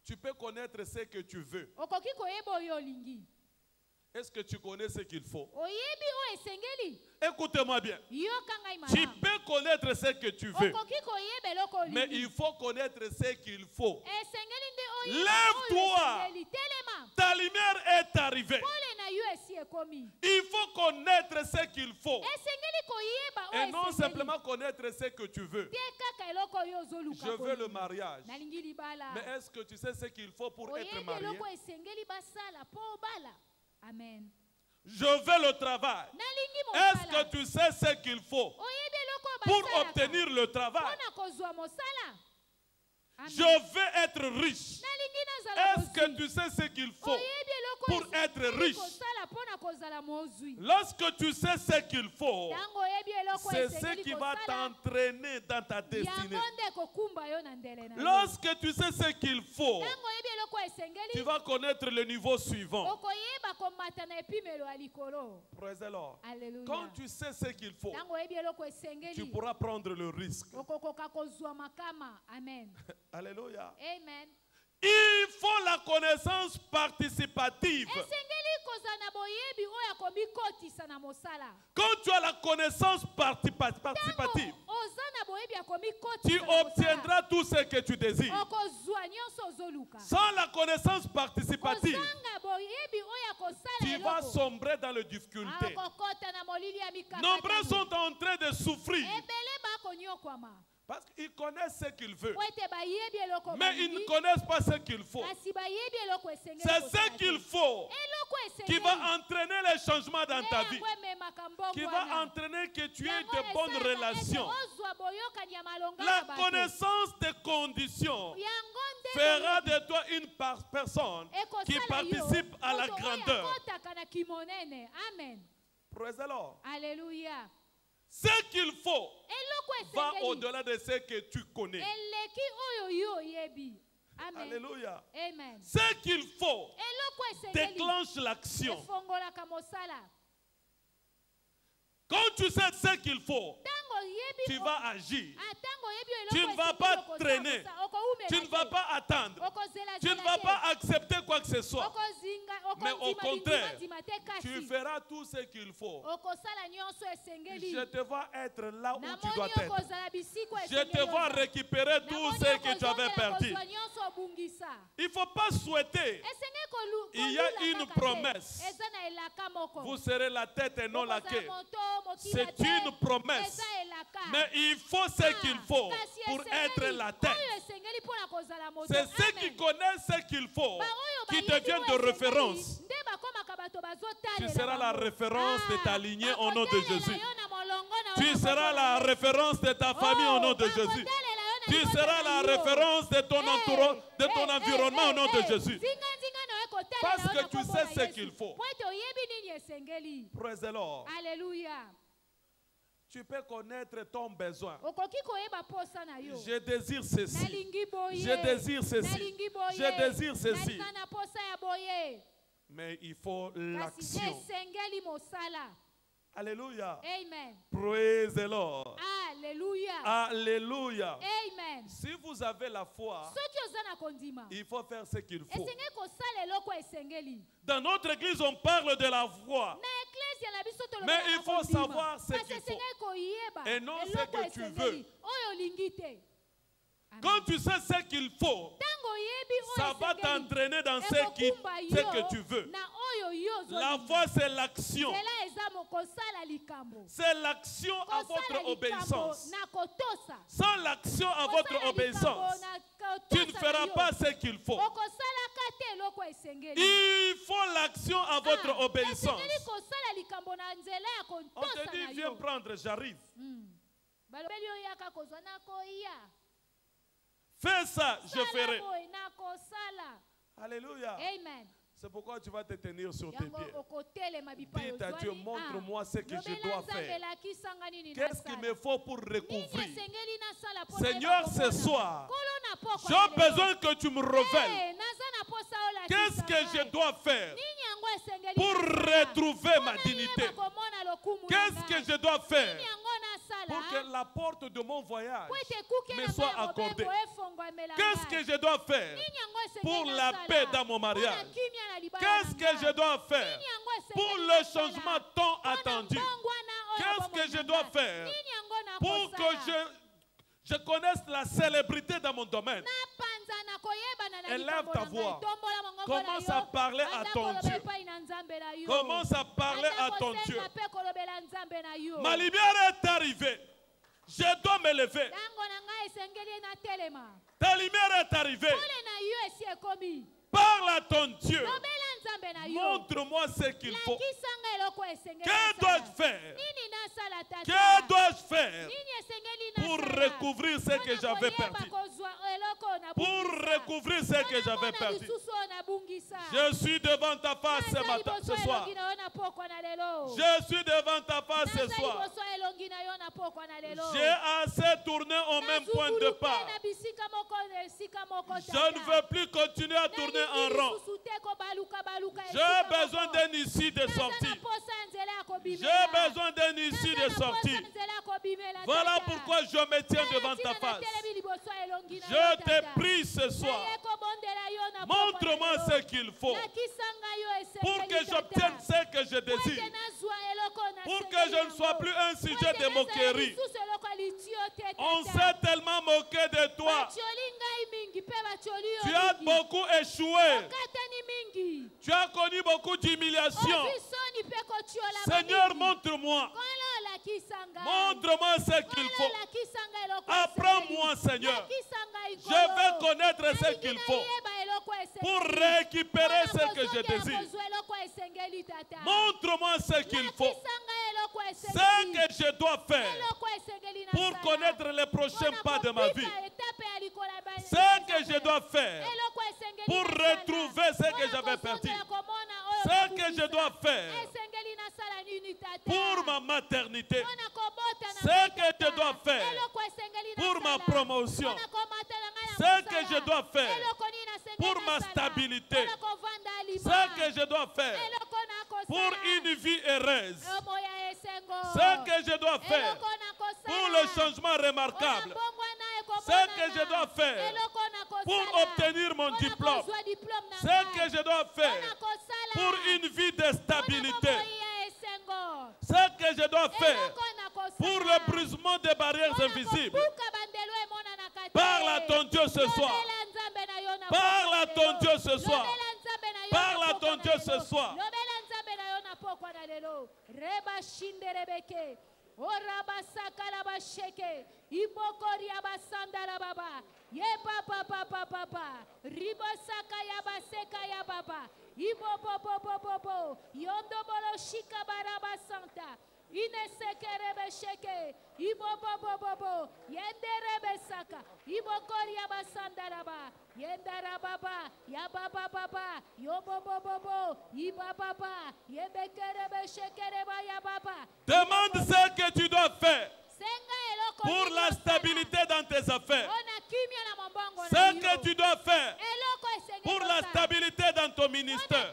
Tu peux connaître ce que tu veux. Est-ce que tu connais ce qu'il faut? Écoutez-moi bien. Tu peux connaître ce que tu veux, mais il faut connaître ce qu'il faut. Lève-toi. Ta lumière est arrivée. Il faut connaître ce qu'il faut. Et non simplement connaître ce que tu veux. Je veux le mariage. Mais est-ce que tu sais ce qu'il faut pour être marié? Amen. Je veux le travail. Est-ce que tu sais ce qu'il faut pour obtenir le travail? Je veux être riche. Est-ce que tu sais ce qu'il faut pour être riche? Lorsque tu sais ce qu'il faut, c'est ce qui va t'entraîner dans ta destinée. Lorsque tu sais ce qu'il faut, tu vas connaître le niveau suivant. Praise the Lord. Quand tu sais ce qu'il faut, tu pourras prendre le risque. Amen. Alléluia. Amen. Il faut la connaissance participative. Quand tu as la connaissance participative, tu obtiendras tout ce que tu désires. Sans la connaissance participative, tu vas sombrer dans les difficultés. Nombreux sont en train de souffrir Parce qu'ils connaissent ce qu'ils veulent. Mais ils ne connaissent pas ce qu'il faut. C'est ce qu'il faut qui va entraîner les changements dans ta vie. Qui va entraîner que tu aies de bonnes relations. La connaissance des conditions fera de toi une personne qui participe à la grandeur. Praise the Lord. Alléluia. Ce qu'il faut va au-delà de ce que tu connais. Amen. Alléluia. Amen. Ce qu'il faut déclenche l'action. Quand tu sais ce qu'il faut, tu vas agir. Tu ne vas pas traîner. Tu ne vas pas attendre. Tu ne vas pas accepter quoi que ce soit. Mais au contraire, tu feras tout ce qu'il faut. Je te vois être là où tu dois être. Je te vois récupérer tout ce que tu avais perdu. Il ne faut pas souhaiter. Il y a une promesse. Vous serez la tête et non la queue. C'est une promesse. Mais il faut ce qu'il faut pour être la tête. C'est ceux qui connaissent ce qu'il faut qui deviennent de référence. Tu seras la référence de ta lignée au nom de Jésus. Tu seras la référence de ta famille au nom de Jésus. Tu seras la référence de ton environnement au nom de Jésus. Parce que tu sais ce qu'il faut. Praise the Lord. Alléluia. Tu peux connaître ton besoin. Je désire ceci. Je désire ceci. Je désire ceci. Mais il faut l'action. Alléluia. Amen. Praise the Lord. Alléluia. Alléluia. Amen. Si vous avez la foi, il faut faire ce qu'il faut. Dans notre église, on parle de la foi. Mais il faut savoir ce qu'il faut. Et non ce que tu veux. Quand tu sais ce qu'il faut, ça va t'entraîner dans ce que tu veux. La foi, c'est l'action. C'est l'action à votre obéissance. Sans l'action à votre obéissance, tu ne feras pas ce qu'il faut. Il faut l'action à votre obéissance. On te dit, viens prendre, j'arrive. Fais ça, je ferai. Alléluia. Amen. C'est pourquoi tu vas te tenir sur tes pieds. Dis à Dieu, montre-moi ce que je dois faire. Qu'est-ce qu'il me faut pour recouvrir? Seigneur, ce soir, j'ai besoin que tu me révèles. Qu'est-ce que je dois faire pour retrouver ma dignité? Qu'est-ce que je dois faire pour que la porte de mon voyage me soit accordée? Qu'est-ce que je dois faire pour la paix dans mon mariage? Qu'est-ce que je dois faire pour le changement tant attendu? Qu'est-ce que je dois faire pour que je connaisse la célébrité dans mon domaine? Élève ta voix. Commence à parler à ton Dieu. Commence à parler à ton Dieu. Ma lumière est arrivée. Je dois me lever. Ta lumière est arrivée. Parle à ton Dieu. Montre-moi ce qu'il faut. Que dois-je faire? Que dois-je faire pour recouvrir ce que j'avais perdu? Pour recouvrir ce que j'avais perdu. Je suis devant ta face ce soir. Je suis devant ta face ce soir. J'ai assez tourné au même point de pas. Je ne veux plus continuer à tourner en rond. J'ai besoin d'une issue de sortie. J'ai besoin d'une issue de sortie. Voilà pourquoi je me tiens devant ta face. Je te prie ce soir. Montre-moi ce qu'il faut pour que j'obtienne ce que je désire. Pour que je ne sois plus un sujet de moquerie. On s'est tellement moqué de toi. Tu as beaucoup échoué. Tu as connu beaucoup d'humiliation. Seigneur, montre-moi Montre-moi ce qu'il faut. Apprends-moi, Seigneur. Je vais connaître ce qu'il faut pour récupérer ce que je désire. Montre-moi ce qu'il faut. Ce que je dois faire pour connaître les prochains pas de ma vie. Ce que je dois faire pour retrouver ce que j'avais perdu. Ce que je dois faire pour ma maternité. Ce que je dois faire pour ma promotion. Ce que je dois faire pour ma stabilité. Ce que je dois faire pour une vie heureuse. Ce que je dois faire pour le changement remarquable. Ce que je dois faire pour obtenir mon diplôme. Ce que je dois faire pour une vie de stabilité. Ce que je dois faire pour le brisement des barrières invisibles. Parle à ton Dieu ce soir. Parle à ton Dieu ce soir. Parle à ton Dieu ce soir. Inesekerebe sheke, ibo bobo bobo, yenderebe saka, ibo koria basandaraba, yendarababa, yababa baba, yobo bobo, iba baba, yebekerebe shekereba yababa. Demande ce que tu dois faire pour la stabilité dans tes affaires. Ce que tu dois faire pour la stabilité dans ton ministère.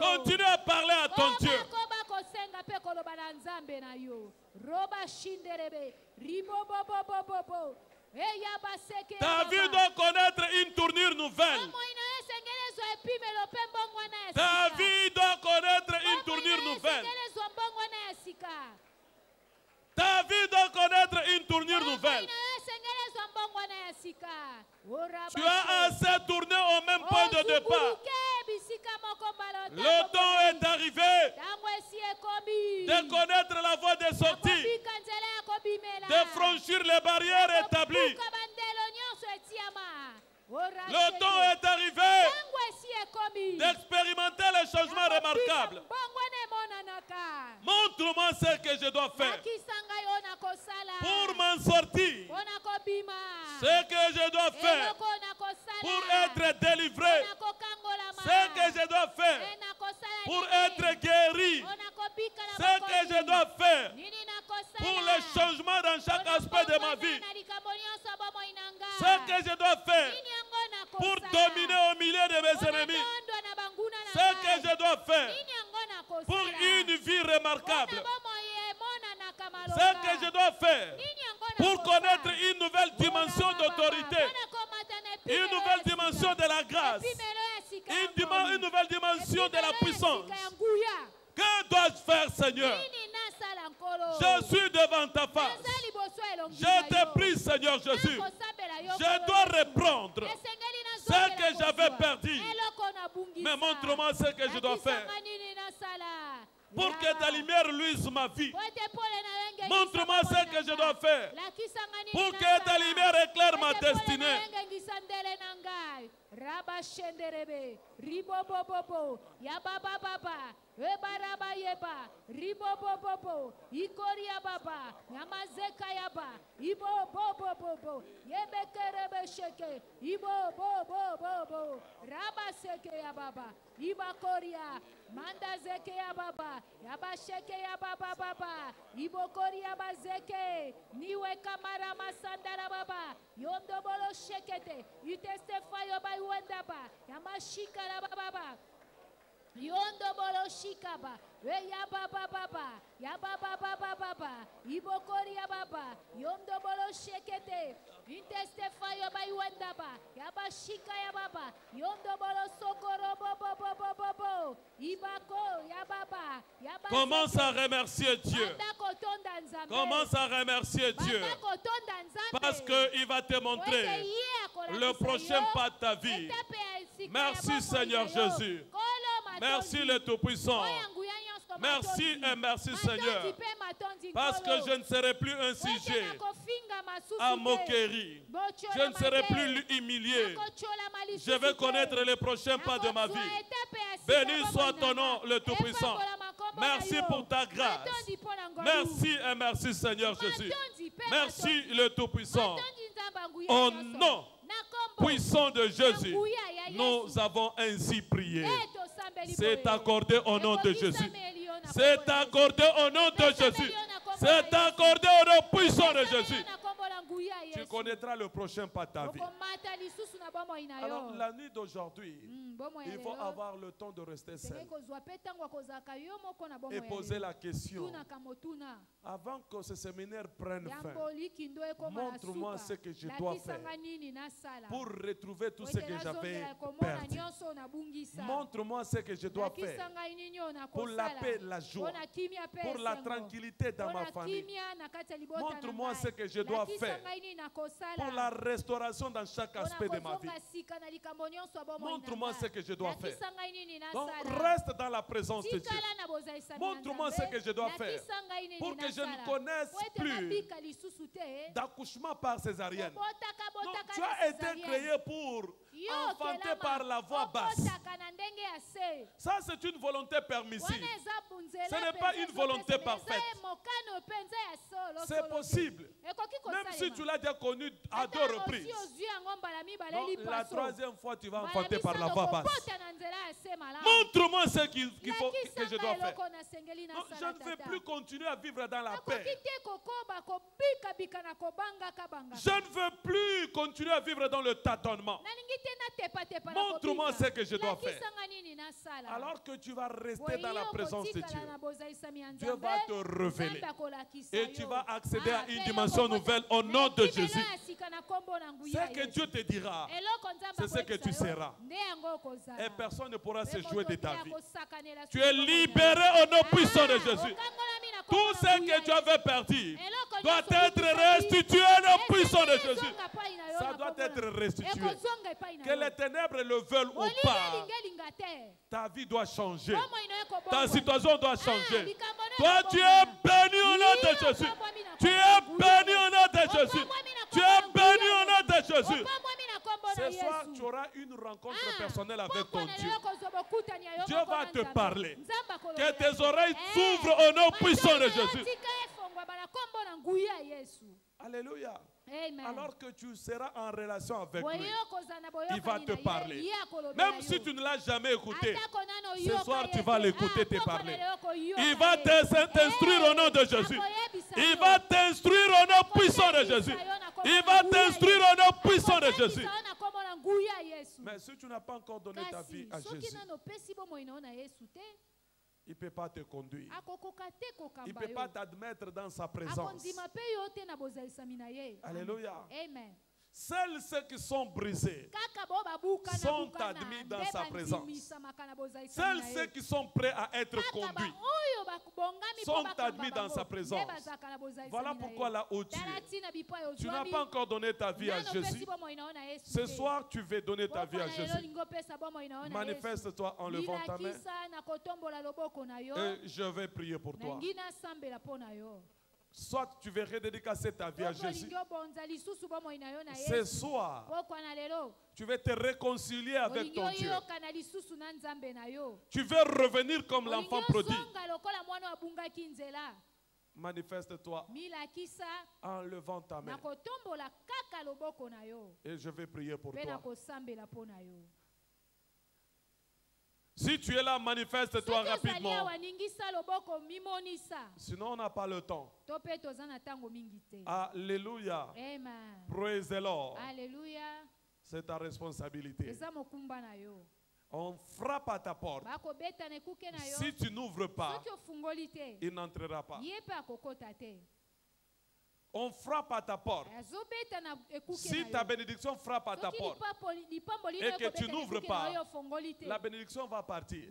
Continue à parler à ton Dieu. Ta vie doit connaître une tournure nouvelle. Ta vie doit connaître une tournure nouvelle. Ta vie doit connaître une tournure nouvelle. Tu as assez tourné au même point de départ. Le temps est arrivé de connaître la voie de sortie, de franchir les barrières établies. Le temps est arrivé d'expérimenter les changements remarquables. Montre-moi ce que je dois faire pour m'en sortir. Ce que je dois faire pour être délivré. Ce que je dois faire pour être guéri. Ce que je dois faire pour le changement dans chaque aspect de ma vie. Ce que je dois faire pour dominer au milieu de mes ennemis. Ce que je dois faire pour une vie remarquable. Ce que je dois faire pour connaître une nouvelle dimension d'autorité. Une nouvelle dimension de la grâce. Une nouvelle dimension de la puissance. Que dois-je faire, Seigneur? Je suis devant ta face. Je te prie, Seigneur Jésus. Je dois reprendre ce que j'avais perdu. Mais montre-moi ce que je dois faire pour que ta lumière luise ma vie. Montre-moi ce que je dois faire pour que ta lumière éclaire ma destinée. Rabashenderebe, ribobobobo, yabababa, ebaraba yeba, ribobobobo, ikoria baba, yamazeka yaba, ibobobobo, yebekerebe sheke, ibobobobo, rabaseke yababa, ibakoria, mandazeke yababa, yabasheke yababa baba, ibokoria bazeke, niwe kamara masandara baba, yondobolo shekete, itestefayo by Wendaba, Yamashika Baba, Yondo Bolo Shikaba, Yababa Baba, Yababa Baba, Ibokoria Baba, Yondo Bolo Shekete, Intestefayo by Wendaba, Yabashika Yababa, Yondo Bolo Sokoro Bobo, Ibako Yababa, Yababa. Commence à remercier Dieu. Commence à remercier Dieu. Parce qu'il va te montrer le prochain pas de ta vie. Merci Seigneur Jésus. Merci le Tout-Puissant. Merci et merci Seigneur. Parce que je ne serai plus un sujet à moquerie. Je ne serai plus humilié. Je vais connaître les prochains pas de ma vie. Béni soit ton nom, le Tout-Puissant. Merci pour ta grâce. Merci et merci Seigneur Jésus. Merci le Tout-Puissant. Au nom puissant de Jésus, nous avons ainsi prié. C'est accordé au nom de Jésus. C'est accordé au nom de Jésus. C'est accordé au nom puissant de Jésus. Tu connaîtras le prochain pas de ta vie. Alors la nuit d'aujourd'hui, il faut avoir le temps de rester seul et poser la question. Avant que ce séminaire prenne fin, montre-moi ce que je dois faire pour retrouver tout ce que j'avais perdu. Montre-moi ce que je dois faire pour la paix, la joie, pour la tranquillité dans ma famille. Montre-moi ce que je dois faire pour la restauration dans chaque aspect de ma vie. Montre-moi ce que je dois faire. Donc reste dans la présence de Dieu. Montre-moi ce que je dois faire pour que je ne connaisse plus d'accouchement par césarienne. Donc tu as été créé pour enfanter par la voie basse. Ça c'est une volonté permissive. Ce n'est pas une volonté parfaite. C'est possible. Même si tu l'as déjà connu à 2 reprises. Donc, la 3e fois, tu vas enfanter par la voie basse. Montre-moi ce qu'il faut que je dois faire. Non, je ne veux plus continuer à vivre dans la paix. Je ne veux plus continuer à vivre dans le tâtonnement. Montre-moi ce que je dois faire. Alors que tu vas rester dans la présence de Dieu, Dieu va te révéler. Et tu vas accéder à une dimension nouvelle au nom de Jésus. Ce que Dieu te dira, c'est ce que tu seras. Et personne ne pourra se jouer de ta vie. Tu es libéré au nom puissant de Jésus. Tout ce que tu avais perdu doit être restitué au nom puissant de Jésus. Ça doit être restitué. Que les ténèbres le veulent ou pas, ta vie doit changer. Ta situation doit changer. Toi, tu es béni au nom de Jésus. Tu es béni au nom de Jésus. Tu es béni au nom de Jésus. Ce soir, tu auras une rencontre personnelle avec ton Dieu. Dieu va te parler. Que tes oreilles s'ouvrent au nom puissant de Jésus. Alléluia. Amen. Alors que tu seras en relation avec lui, il va te parler. Même si tu ne l'as jamais écouté, ce soir tu vas l'écouter te parler. Il va t'instruire au nom de Jésus. Il va t'instruire au nom puissant de Jésus. Il va t'instruire au nom puissant de Jésus. Mais si tu n'as pas encore donné ta vie à Jésus, il ne peut pas te conduire. Il ne peut pas t'admettre dans sa présence. Alléluia. Amen. Seuls ceux qui sont brisés sont admis dans sa présence. Seuls ceux qui sont prêts à être conduits sont admis dans sa présence. Voilà pourquoi là où tu es, tu n'as pas encore donné ta vie à Jésus. Ce soir, tu veux donner ta vie à Jésus. Manifeste-toi en levant ta main et je vais prier pour toi. Soit tu veux redédicacer ta vie à Jésus. Ce soir, tu veux te réconcilier avec ton Dieu. Tu veux revenir comme l'enfant prodigue. Manifeste-toi en levant ta main. Et je vais prier pour toi. Si tu es là, manifeste-toi rapidement. Sinon, on n'a pas le temps. Alléluia. Amen. Praise the Lord. Alléluia. C'est ta responsabilité. On frappe à ta porte. Si tu n'ouvres pas, il n'entrera pas. on frappe à ta porte, si ta bénédiction frappe à ta porte et que tu n'ouvres pas, la bénédiction va partir.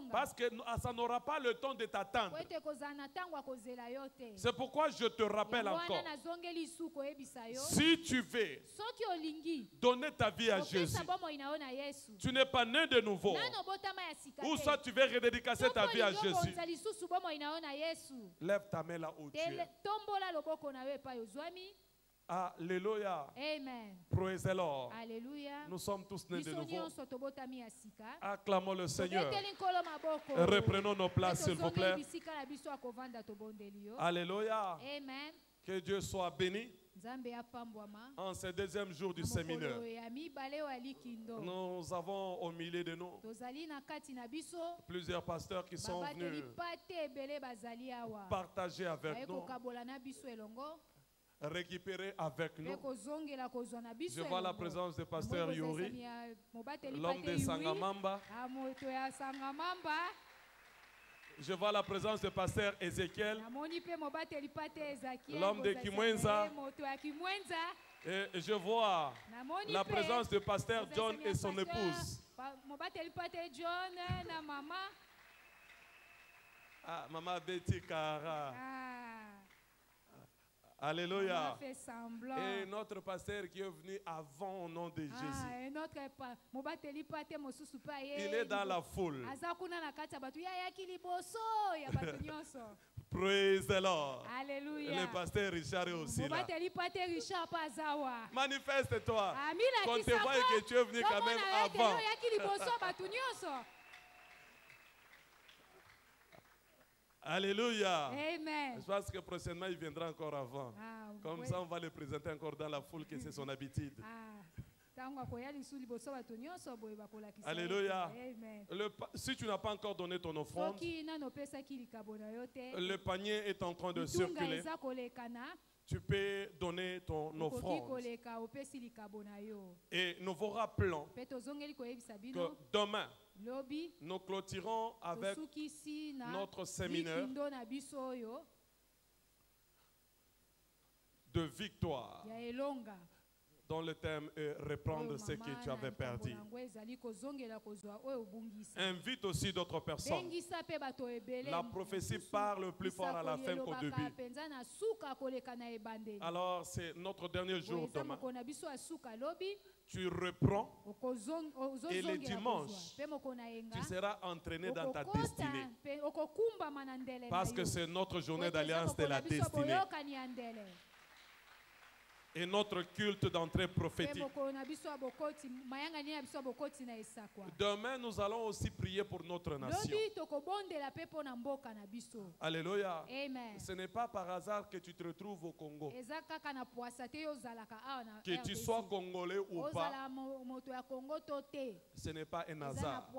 Parce que ça n'aura pas le temps de t'attendre. C'est pourquoi je te rappelle encore. Si tu veux donner ta vie à Jésus, tu n'es pas né de nouveau, ou soit tu veux redédicacer ta vie à Jésus, lève ta main là où tu es. Alléluia. Amen. Praise the Lord. Alléluia. Nous sommes tous nés de nouveau. Acclamons le Seigneur. Reprenons nos places, s'il vous plaît. Alléluia. Amen. Que Dieu soit béni. En ce deuxième jour du séminaire, nous avons au milieu de nous plusieurs pasteurs qui sont venus partager avec nous, récupérer avec nous. Je vois la présence du pasteur Yuri, l'homme de Sangamamba. Je vois la présence du pasteur Ézéchiel, l'homme de Kimwenza. Et je vois la présence du pasteur John et son épouse. Ah, Maman Betty Kara. Alléluia. Et notre pasteur qui est venu avant au nom de Jésus. Il est dans la foule. Praise the Lord. Alléluia. Le pasteur Richard est aussi là. Manifeste-toi. Qu'on te voit et que tu es venu quand même avant. Alléluia. Amen. Je pense que prochainement il viendra encore avant. Comme ça on va le présenter encore dans la foule que c'est son habitude. Alléluia. Si tu n'as pas encore donné ton offrande, le panier est en train de circuler. Tu peux donner ton offrande. Et nous vous rappelons que demain, nous clôturons avec notre séminaire de victoire, dont le thème est reprendre ce que tu avais perdu. Invite aussi d'autres personnes. La prophétie parle plus fort à la fin qu'au début. Alors c'est notre dernier jour demain. Tu reprends et le dimanche, tu seras entraîné dans ta destinée. Parce que c'est notre journée d'alliance de la destinée. Et notre culte d'entrée prophétique. Demain, nous allons aussi prier pour notre nation. Alléluia. Amen. Ce n'est pas par hasard que tu te retrouves au Congo. Que tu sois congolais ou pas, ce n'est pas un hasard.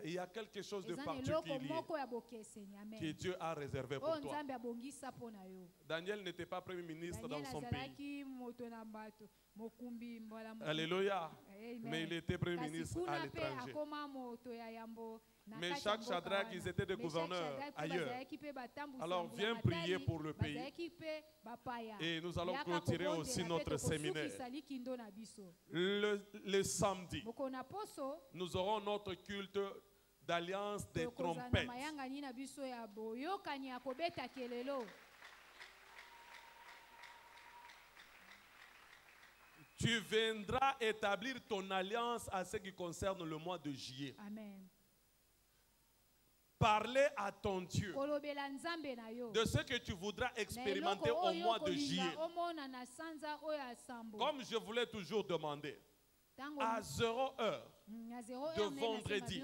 Il y a quelque chose de particulier que Dieu a réservé pour toi. Daniel n'était pas premier ministre dans son pays. Alléluia. Mais il était premier ministre à l'étranger. Mais chaque Shadrach, ils étaient des gouverneurs ailleurs. Alors viens prier pour le pays. Et nous allons clôturer aussi notre séminaire. Le samedi, nous aurons notre culte d'alliance des trompettes. Tu viendras établir ton alliance à ce qui concerne le mois de juillet. Amen. Parler à ton Dieu de ce que tu voudras expérimenter au mois de juillet. Comme je voulais toujours demander, à 0 heure de vendredi,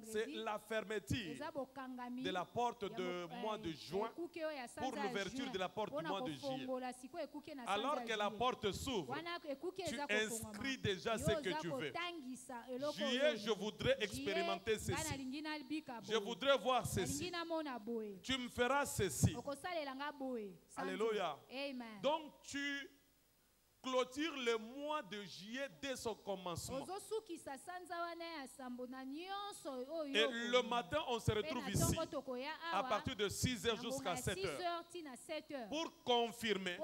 c'est la fermeture de la porte du mois de juin pour l'ouverture de la porte du mois de juillet. Alors que la porte s'ouvre, tu inscris déjà ce que tu veux. Juillet, je voudrais expérimenter ceci. Je voudrais voir ceci. Tu me feras ceci. Alléluia. Donc tu clôture le mois de juillet dès son commencement. Et le matin, on se retrouve ici à partir de 6h jusqu'à 7h pour confirmer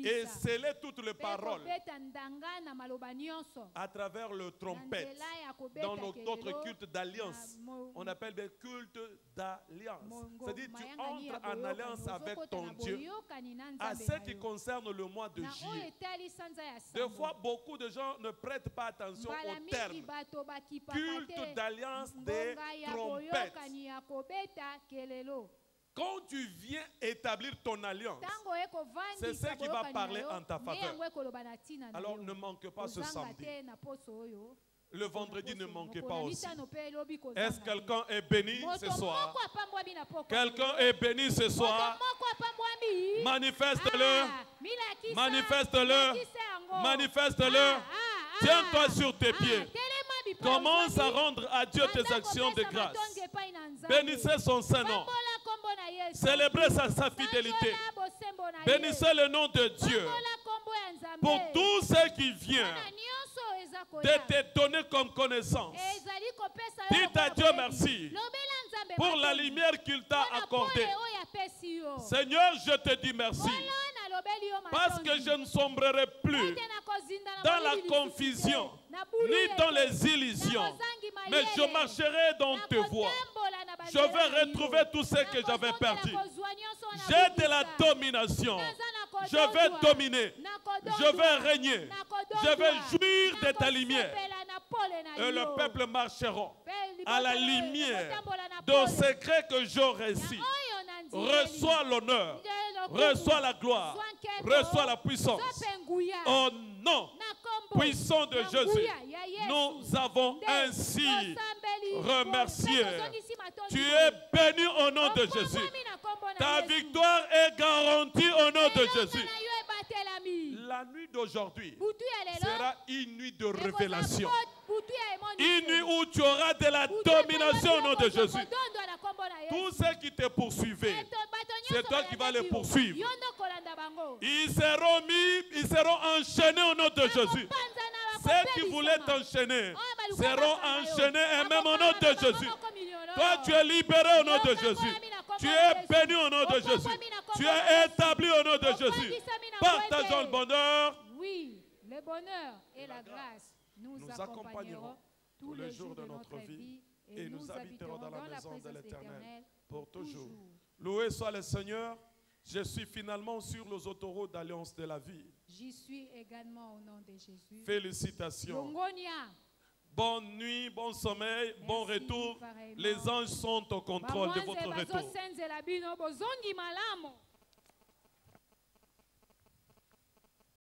et sceller toutes les paroles à travers le trompette dans notre culte d'alliance. On appelle des cultes d'alliance. C'est-à-dire tu entres en alliance avec ton Dieu à ce qui concerne le mois de juillet. Des fois, beaucoup de gens ne prêtent pas attention au terme culte d'alliance des trompettes. Quand tu viens établir ton alliance, c'est ce qui va parler en ta faveur. Alors ne manque pas ce samedi. Le vendredi, ne manquez pas aussi. Est-ce que quelqu'un est béni ce soir? Quelqu'un est béni ce soir? Manifeste-le. Manifeste-le. Manifeste-le. Tiens-toi sur tes pieds. Commence à rendre à Dieu tes actions de grâce. Bénissez son Saint-Nom. Célébrez sa fidélité. Bénissez le nom de Dieu pour tout ce qui vient de te donner comme connaissance. Dites à Dieu merci pour la lumière qu'il t'a accordée. Seigneur, je te dis merci parce que je ne sombrerai plus dans la confusion ni dans les illusions, mais je marcherai dans tes voies. Je vais retrouver tout ce que j'avais perdu. J'ai de la domination. Je vais dominer. Je vais régner. Je vais jouir de ta lumière. Et le peuple marchera à la lumière de secret que j'aurai ici. Reçois l'honneur. Reçois la gloire. Reçois la puissance. Au nom puissant de Jésus, nous avons ainsi remercié. Tu es béni au nom de Jésus. Ta victoire est garantie au nom de Jésus. La nuit d'aujourd'hui sera une nuit de révélation. Une nuit où tu auras de la domination au nom de Jésus. Tous ceux qui te poursuivaient, c'est toi qui vas les poursuivre. Ils seront enchaînés au nom de Jésus. Ceux qui voulaient t'enchaîner seront enchaînés et même au nom de Jésus. Toi, tu es libéré au nom de Jésus. Tu es béni au nom de Jésus. Tu es établi au nom de Jésus. Partageons le bonheur. Oui, le bonheur et la grâce nous accompagneront tous les jours de notre vie et nous habiterons dans la maison de l'Éternel pour toujours. Loué soit le Seigneur. Je suis finalement sur les autoroutes d'Alliance de la vie. J'y suis également au nom de Jésus. Félicitations. Bonne nuit, bon sommeil, bon retour. Les anges sont au contrôle de votre retour.